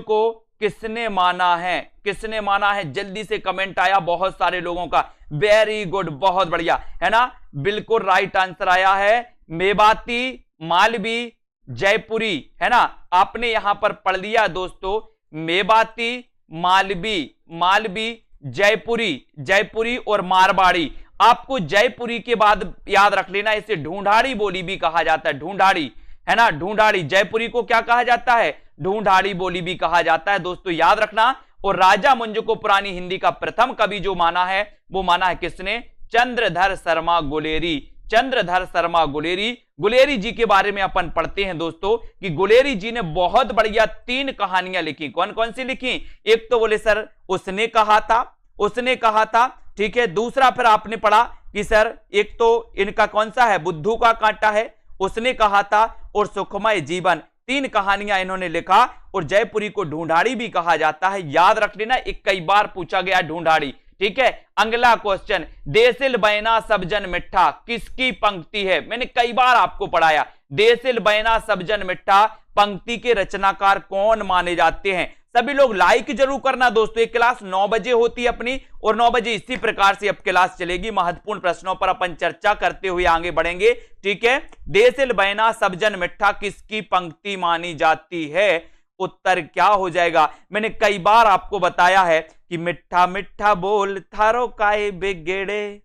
को किसने माना है? किसने माना है? जल्दी से कमेंट आया बहुत सारे लोगों का। वेरी गुड, बहुत बढ़िया, है ना। बिल्कुल राइट आंसर आया है, मेवाती, मालवी, जयपुरी, है ना। आपने यहां पर पढ़ लिया दोस्तों, मेवाती, मालवी, जयपुरी और मारवाड़ी। आपको जयपुरी के बाद याद रख लेना, इसे ढूंढाड़ी बोली भी कहा जाता है। ढूंढाड़ी, है ना, ढूंढाड़ी। जयपुरी को क्या कहा जाता है? ढूंढाड़ी बोली भी कहा जाता है दोस्तों, याद रखना। और राजा मुंज को पुरानी हिंदी का प्रथम कवि जो माना है वो माना है किसने? चंद्रधर शर्मा गुलेरी। चंद्रधर शर्मा गुलेरी जी के बारे में अपन पढ़ते हैं दोस्तों कि गुलेरी जी ने बहुत बढ़िया 3 कहानियां लिखी। कौन कौन सी लिखी? एक तो बोले सर उसने कहा था, ठीक है। दूसरा फिर आपने पढ़ा कि सर एक तो इनका कौन सा है? बुद्धू का कांटा है, उसने कहा था, और सुखमय जीवन। 3 कहानियां इन्होंने लिखा। और जयपुरी को ढूंढाड़ी भी कहा जाता है, याद रख लेना, एक कई बार पूछा गया ढूंढाड़ी, ठीक है। अगला क्वेश्चन, देसिल बैना सबजन मिठा किसकी पंक्ति है? मैंने कई बार आपको पढ़ाया, देसिल बैना सबजन मिठा पंक्ति के रचनाकार कौन माने जाते हैं? सभी लोग लाइक जरूर करना दोस्तों। एक क्लास 9 बजे होती है अपनी, और 9 बजे इसी प्रकार से अब क्लास चलेगी। महत्वपूर्ण प्रश्नों पर अपन चर्चा करते हुए आगे बढ़ेंगे, ठीक है। देसिल बैना सबजन मिठा किसकी पंक्ति मानी जाती है? उत्तर क्या हो जाएगा? मैंने कई बार आपको बताया है कि मिठा मिठा बोल थारो काए बिगेड़े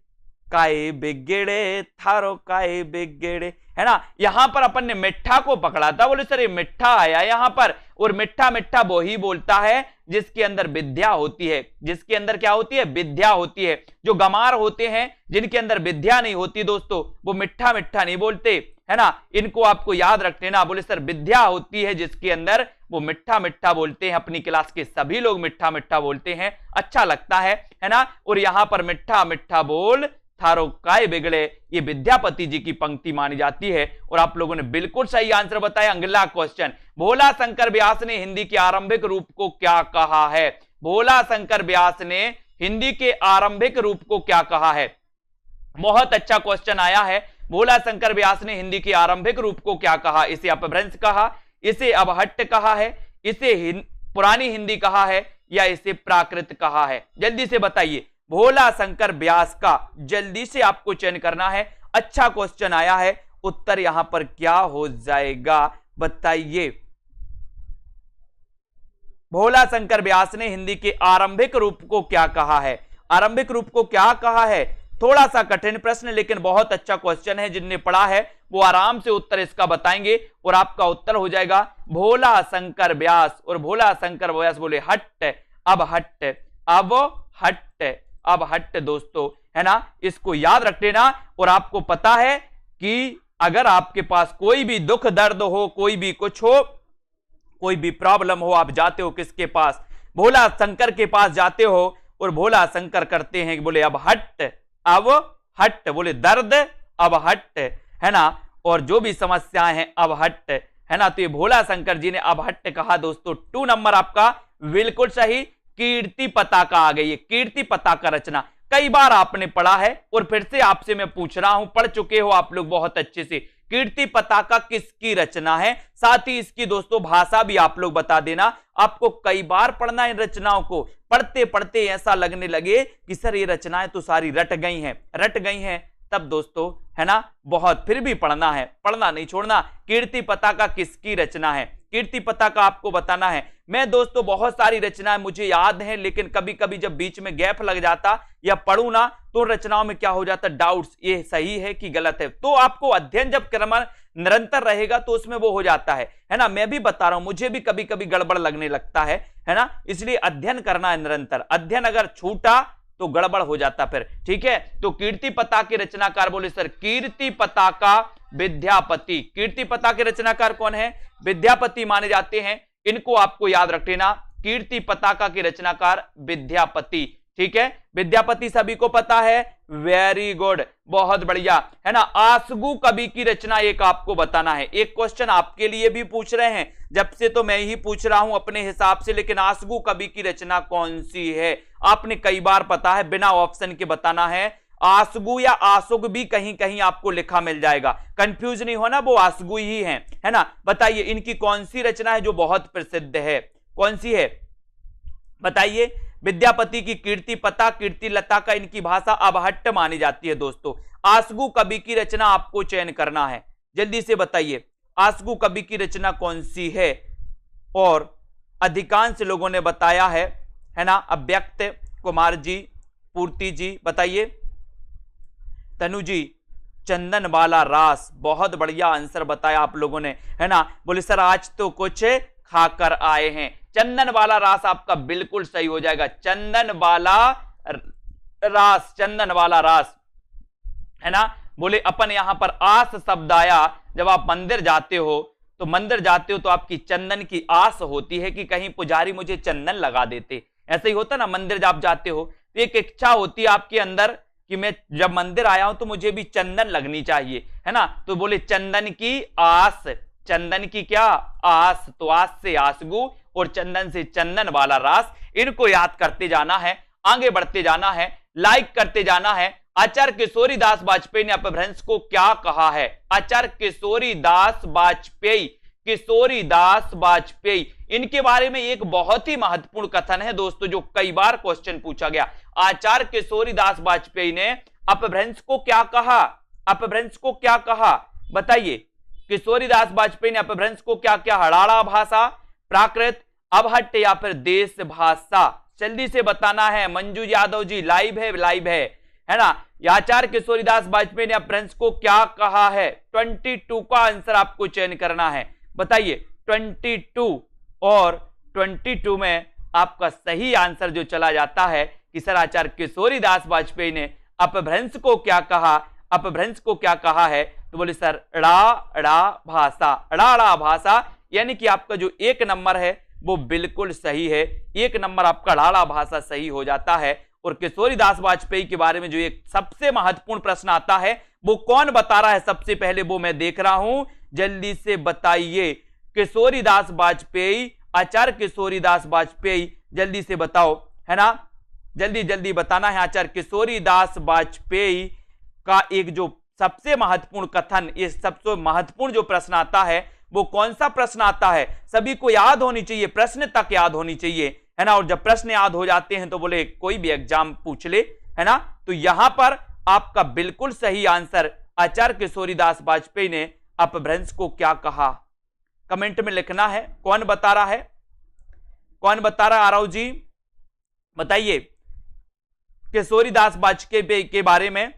थारो काए बिगेड़े, है ना। यहां पर अपन ने मिठा को पकड़ा था, बोले सर ये मिठा आया यहां पर। और मिठा मिठा वो ही बोलता है जिसके अंदर विद्या होती है। जिसके अंदर क्या होती है? विद्या होती है। जो गमार होते हैं, जिनके अंदर विद्या नहीं होती दोस्तों, वो मिठा मिठा नहीं बोलते, है ना। इनको आपको याद रख लेना। बोले सर विद्या होती है जिसके अंदर, वो मिठा मिठा बोलते हैं। अपनी क्लास के सभी लोग मिठा मिठा बोलते हैं, अच्छा लगता है ना। और यहां पर मिठा मिठा बोल थारो काय बिगड़े, ये विद्यापति जी की पंक्ति मानी जाती है। और आप लोगों ने बिल्कुल सही आंसर बताया। अगला क्वेश्चन, भोला शंकर व्यास ने हिंदी के आरंभिक रूप को क्या कहा है? भोला शंकर व्यास ने हिंदी के आरंभिक रूप को क्या कहा है? बहुत अच्छा क्वेश्चन आया है। भोला शंकर व्यास ने हिंदी के आरंभिक रूप को क्या कहा? इसे अपभ्रंश कहा, इसे अवहट्ट कहा है, इसे पुरानी हिंदी कहा है, या इसे प्राकृत कहा है? जल्दी से बताइए। भोला शंकर व्यास का जल्दी से आपको चयन करना है। अच्छा क्वेश्चन आया है, उत्तर यहां पर क्या हो जाएगा बताइए। भोला शंकर व्यास ने हिंदी के आरंभिक रूप को क्या कहा है? आरंभिक रूप को क्या कहा है? थोड़ा सा कठिन प्रश्न, लेकिन बहुत अच्छा क्वेश्चन है। जिनने पढ़ा है वो आराम से उत्तर इसका बताएंगे और आपका उत्तर हो जाएगा भोला शंकर व्यास। और भोला शंकर व्यास बोले हट्ट, अब हट्ट, अब हट्ट, अब हट्ट दोस्तों, है ना? इसको याद रख लेना। और आपको पता है कि अगर आपके पास कोई भी दुख दर्द हो, कोई भी कुछ हो, कोई भी प्रॉब्लम हो, आप जाते हो किसके पास? भोला शंकर के पास जाते हो और भोला शंकर करते हैं बोले अब हट, अब हट, बोले दर्द अब हट, है ना? और जो भी समस्याएं हैं अब हट, है ना? तो ये भोला शंकर जी ने अब हट कहा दोस्तों। 2 नंबर आपका बिल्कुल सही। कीर्ति पताका आ गई है। कीर्ति पताका रचना कई बार आपने पढ़ा है और फिर से आपसे मैं पूछ रहा हूं, पढ़ चुके हो आप लोग बहुत अच्छे से। कीर्ति पताका किसकी रचना है? साथ ही इसकी दोस्तों भाषा भी आप लोग बता देना। आपको कई बार पढ़ना है इन रचनाओं को। पढ़ते पढ़ते ऐसा लगने लगे कि सर ये रचनाएं तो सारी रट गई हैं, तब दोस्तों, है ना, बहुत फिर भी पढ़ना है, पढ़ना नहीं छोड़ना। कीर्ति पताका किसकी रचना है? कीर्ति पताका आपको बताना है। मैं दोस्तों बहुत सारी रचनाएं मुझे याद हैं, लेकिन कभी कभी जब बीच में गैप लग जाता या पढ़ू ना तो रचनाओं में क्या हो जाता, डाउट्स, ये सही है कि गलत है। तो आपको अध्ययन जब क्रम निरंतर रहेगा तो उसमें वो हो जाता है ना? मैं भी बता रहा हूं, मुझे भी कभी कभी गड़बड़ लगने लगता है ना? इसलिए अध्ययन करना है निरंतर। अध्ययन अगर छूटा तो गड़बड़ हो जाता फिर, ठीक है? तो कीर्ति पताका के रचनाकार बोले सर कीर्ति पताका विद्यापति। कीर्ति पताका के रचनाकार कौन है? विद्यापति माने जाते हैं। इनको आपको याद रख लेना। कीर्ति पताका के रचनाकार विद्यापति, ठीक है? विद्यापति सभी को पता है, वेरी गुड, बहुत बढ़िया, है ना? आसगु कवि की रचना एक आपको बताना है। एक क्वेश्चन आपके लिए भी पूछ रहे हैं, जब से तो मैं ही पूछ रहा हूं अपने हिसाब से, लेकिन आसगु कवि की रचना कौन सी है? आपने कई बार पता है, बिना ऑप्शन के बताना है। आसगु या आसुग भी कहीं कहीं आपको लिखा मिल जाएगा, कंफ्यूज नहीं होना, वो आसगु ही है ना? बताइए इनकी कौन सी रचना है जो बहुत प्रसिद्ध है? कौन सी है बताइए? विद्यापति की कीर्ति पता, कीर्ति लता का इनकी भाषा अवहट्ट मानी जाती है दोस्तों। आसगु कवि की रचना आपको चयन करना है, जल्दी से बताइए आसगु कवि की रचना कौन सी है? और अधिकांश लोगों ने बताया है ना? अव्यक्त, कुमार जी, पूर्ति जी, बताइए तनु जी, चंदन वाला रास, बहुत बढ़िया आंसर बताया आप लोगों ने, है ना? बोले सर आज तो कुछ खाकर आए हैं। चंदन वाला रास आपका बिल्कुल सही हो जाएगा। चंदन वाला रास, चंदन वाला रास, है ना? बोले अपन यहां पर आस शब्द आया, जब आप मंदिर जाते हो तो आपकी चंदन की आस होती है कि कहीं पुजारी मुझे चंदन लगा देते। ऐसे ही होता ना, मंदिर जब जाते हो तो एक इच्छा होती है आपके अंदर कि मैं जब मंदिर आया हूं तो मुझे भी चंदन लगनी चाहिए, है ना? तो बोले चंदन की आस, चंदन की क्या आस, तो आस से आसगु और चंदन से चंदन वाला रास। इनको याद करते जाना है, आगे बढ़ते जाना है, लाइक करते जाना है। आचार्य किशोरीदास वाजपेयी ने अपभ्रंश को क्या कहा है? आचार्य किशोरीदास वाजपेयी, किशोरीदास वाजपेयी, इनके बारे में एक बहुत ही महत्वपूर्ण कथन है दोस्तों, जो कई बार क्वेश्चन पूछा गया। आचार्य किशोरीदास वाजपेयी ने अपभ्रंश को क्या कहा? अपभ्रंश को क्या कहा बताइए? किशोरीदास वाजपेयी ने अपभ्रंश को क्या क्या? हड़ाड़ा भाषा, प्राकृत, अवहट्ट या फिर देश भाषा? जल्दी से बताना है। मंजू यादव जी लाइव है ना? आचार्य किशोरीदास वाजपेयी ने अपभ्रंश को क्या कहा है? 22 का आंसर आपको चयन करना है, बताइए 22। और 22 में आपका सही आंसर जो चला जाता है कि सर आचार्य किशोरीदास वाजपेयी ने अपभ्रंश को क्या कहा? अपभ्रंश को क्या कहा है? तो बोले सर ड़ा भाषा, ड़ा भाषा, यानी कि आपका जो 1 नंबर है वो बिल्कुल सही है। 1 नंबर आपका ड़ा भाषा सही हो जाता है। और किशोरीदास वाजपेयी के बारे में जो एक सबसे महत्वपूर्ण प्रश्न आता है वो कौन बता रहा है सबसे पहले? वो मैं देख रहा हूं, जल्दी से बताइए। किशोरीदास वाजपेयी, आचार्य किशोरीदास वाजपेयी, जल्दी से बताओ, है ना? जल्दी जल्दी बताना है। आचार्य किशोरी दास वाजपेयी का एक जो सबसे महत्वपूर्ण कथन, ये सबसे महत्वपूर्ण जो प्रश्न आता है वो कौन सा प्रश्न आता है? सभी को याद होनी चाहिए, प्रश्न तक याद होनी चाहिए, है ना। और जब प्रश्न याद हो जाते हैं तो बोले कोई भी एग्जाम पूछ ले, है ना। तो यहां पर आपका बिल्कुल सही आंसर, आचार्य किशोरीदास वाजपेयी ने अपभ्रंश को क्या कहा? कमेंट में लिखना है। कौन बता रहा है? कौन बता रहा है? आरव जी बताइए किशोरीदास वाजपेयी के बारे में।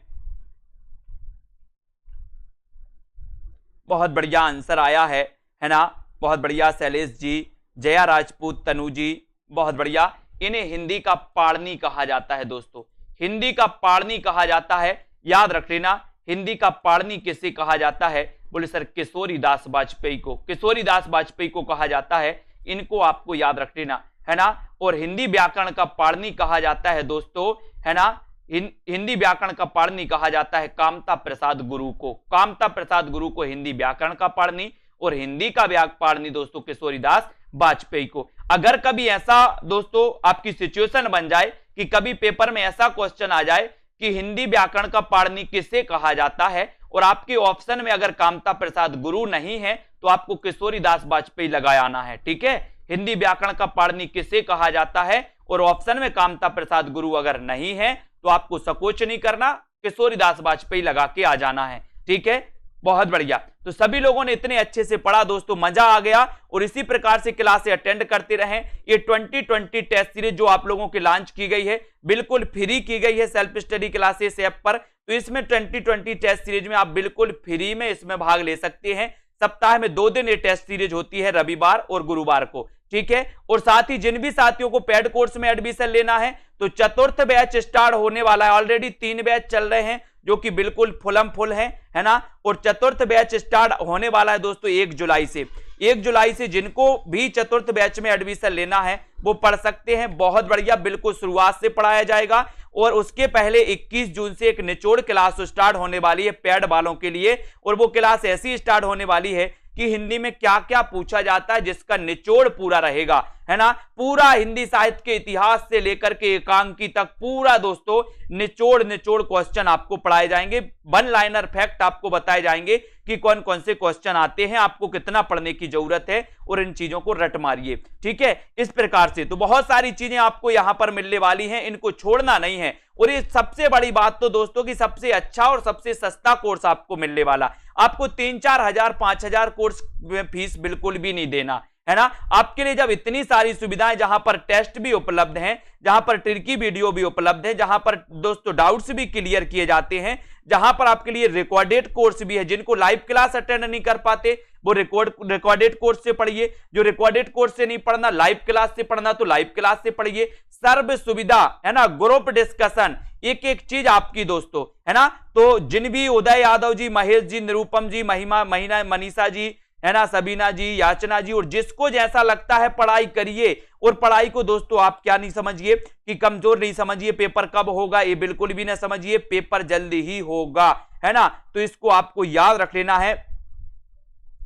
बहुत बढ़िया आंसर आया है ना। बहुत बढ़िया शैलेश जी, जया राजपूत, तनु जी, बहुत बढ़िया। इन्हें हिंदी का पाणिनि कहा जाता है दोस्तों, हिंदी का पाणिनि कहा जाता है, याद रख लेना। हिंदी का पाणिनि किसे कहा जाता है? बोले सर किशोरीदास वाजपेयी को, किशोरीदास वाजपेयी को कहा जाता है। इनको आपको याद रख लेना, है ना। और हिंदी व्याकरण का पाणिनि कहा जाता है दोस्तों, है ना। हिंदी व्याकरण का पाणिनि कहा जाता है कामता प्रसाद गुरु को, कामता प्रसाद गुरु को हिंदी व्याकरण का पाणिनि, और हिंदी का पाणिनि दोस्तों किशोरीदास वाजपेयी को। अगर कभी ऐसा दोस्तों आपकी सिचुएशन बन जाए कि कभी पेपर में ऐसा क्वेश्चन आ जाए कि हिंदी व्याकरण का पाणिनि किसे कहा जाता है, और आपके ऑप्शन में अगर कामता प्रसाद गुरु नहीं है तो आपको किशोरीदास वाजपेयी लगाया आना है, ठीक है। हिंदी व्याकरण का पाणिनि किसे कहा जाता है और ऑप्शन में कामता प्रसाद गुरु अगर नहीं है तो आपको संकोच नहीं करना, किशोरीदास वाजपेयी लगा के आ जाना है, ठीक है। बहुत बढ़िया। तो सभी लोगों ने इतने अच्छे से पढ़ा दोस्तों, मजा आ गया, और इसी प्रकार से क्लास अटेंड करते रहें। ये 2020 टेस्ट सीरीज जो आप लोगों की लॉन्च की गई है, बिल्कुल फ्री की गई है सेल्फ स्टडी क्लासेस ऐप पर। तो इसमें 2020 टेस्ट सीरीज में आप बिल्कुल फ्री में इसमें भाग ले सकते हैं। सप्ताह में 2 दिन ये टेस्ट सीरीज होती है, रविवार और गुरुवार को, ठीक है। और साथ ही जिन भी साथियों को पेड कोर्स में एडमिशन लेना है तो चतुर्थ बैच स्टार्ट होने वाला है। ऑलरेडी 3 बैच चल रहे हैं जो कि बिल्कुल फुलम फुल है ना। और चतुर्थ बैच स्टार्ट होने वाला है दोस्तों 1 जुलाई से। 1 जुलाई से जिनको भी चतुर्थ बैच में एडमिशन लेना है वो पढ़ सकते हैं। बहुत बढ़िया, बिल्कुल शुरुआत से पढ़ाया जाएगा। और उसके पहले 21 जून से एक निचोड़ क्लास स्टार्ट होने वाली है पेड वालों के लिए, और वो क्लास ऐसी स्टार्ट होने वाली है कि हिंदी में क्या क्या पूछा जाता है जिसका निचोड़ पूरा रहेगा, है ना। पूरा हिंदी साहित्य के इतिहास से लेकर के एकांकी तक पूरा दोस्तों निचोड़ क्वेश्चन आपको पढ़ाए जाएंगे। 1 लाइनर फैक्ट आपको बताए जाएंगे कि कौन कौन से क्वेश्चन आते हैं, आपको कितना पढ़ने की जरूरत है, और इन चीजों को रट मारिए, ठीक है। इस प्रकार से तो बहुत सारी चीजें आपको यहां पर मिलने वाली हैं, इनको छोड़ना नहीं है। और ये सबसे बड़ी बात तो दोस्तों कि सबसे अच्छा और सबसे सस्ता कोर्स आपको मिलने वाला। आपको 3-4 हजार 5 हजार कोर्स में फीस बिल्कुल भी नहीं देना, है ना। आपके लिए जब इतनी सारी सुविधाएं, जहां पर टेस्ट भी उपलब्ध हैं, जहां पर ट्रिकी वीडियो भी उपलब्ध है, जहां पर दोस्तों डाउट्स भी क्लियर किए जाते हैं, जहां पर आपके लिए रिकॉर्डेड कोर्स भी है। जिनको लाइव क्लास अटेंड नहीं कर पाते वो रिकॉर्डेड कोर्स से पढ़िए, जो रिकॉर्डेड कोर्स से नहीं पढ़ना, लाइव क्लास से पढ़ना तो लाइव क्लास से पढ़िए। सर्व सुविधा, है ना, ग्रुप डिस्कशन, एक एक चीज आपकी दोस्तों, है ना। तो जिन भी उदय यादव जी, महेश जी, निरूपम जी, महिमा, मनीषा जी, है ना, सबीना जी, याचना जी, और जिसको जैसा लगता है पढ़ाई करिए। और पढ़ाई को दोस्तों आप क्या नहीं समझिए कि कमजोर नहीं समझिए, पेपर कब होगा ये बिल्कुल भी ना समझिए, पेपर जल्दी ही होगा, है ना। तो इसको आपको याद रख लेना है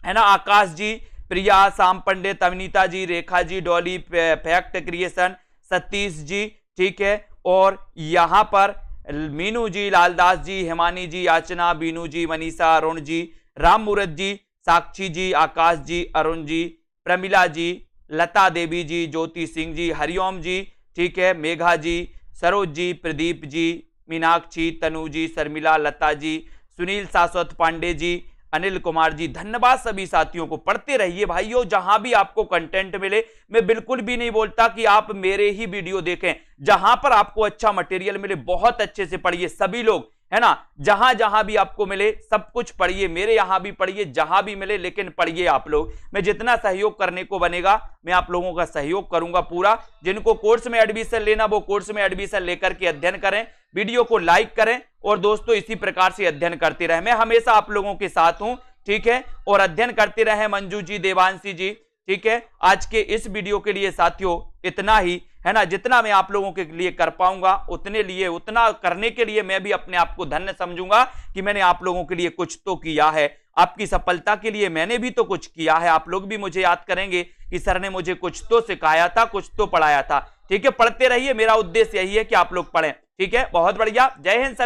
ना। आकाश जी, प्रिया, शाम पंडित, अवनीता जी, रेखा जी, डॉली, फैक्ट क्रिएशन, सतीश जी, ठीक है। और यहां पर मीनू जी, लालदास जी, हिमानी जी, याचना, बीनू जी, मनीषा, अरुण जी, राम मूरत जी, साक्षी जी, आकाश जी, अरुण जी, प्रमिला जी, लता देवी जी, ज्योति सिंह जी, हरिओम जी, ठीक है, मेघा जी, सरोज जी, प्रदीप जी, मीनाक्षी, तनु जी, शर्मिला, लता जी, सुनील शाश्वत पांडे जी, अनिल कुमार जी, धन्यवाद सभी साथियों को। पढ़ते रहिए भाइयों, जहां भी आपको कंटेंट मिले, मैं बिल्कुल भी नहीं बोलता कि आप मेरे ही वीडियो देखें, जहां पर आपको अच्छा मटेरियल मिले बहुत अच्छे से पढ़िए सभी लोग, है ना। जहां जहां भी आपको मिले सब कुछ पढ़िए, मेरे यहां भी पढ़िए, जहां भी मिले, लेकिन पढ़िए आप लोग। मैं जितना सहयोग करने को बनेगा मैं आप लोगों का सहयोग करूंगा पूरा। जिनको कोर्स में एडमिशन लेना वो कोर्स में एडमिशन लेकर के अध्ययन करें, वीडियो को लाइक करें, और दोस्तों इसी प्रकार से अध्ययन करते रहे। मैं हमेशा आप लोगों के साथ हूं, ठीक है। और अध्ययन करते रहे मंजू जी, देवांशी जी, ठीक है। आज के इस वीडियो के लिए साथियों इतना ही, है ना। जितना मैं आप लोगों के लिए कर पाऊंगा उतना करने के लिए मैं भी अपने आप को धन्य समझूंगा कि मैंने आप लोगों के लिए कुछ तो किया है। आपकी सफलता के लिए मैंने भी तो कुछ किया है। आप लोग भी मुझे याद करेंगे कि सर ने मुझे कुछ तो सिखाया था, कुछ तो पढ़ाया था, ठीक है, पढ़ते रहिए, मेरा उद्देश्य यही है कि आप लोग पढ़ें। ठीक है, बहुत बढ़िया, जय हिंद।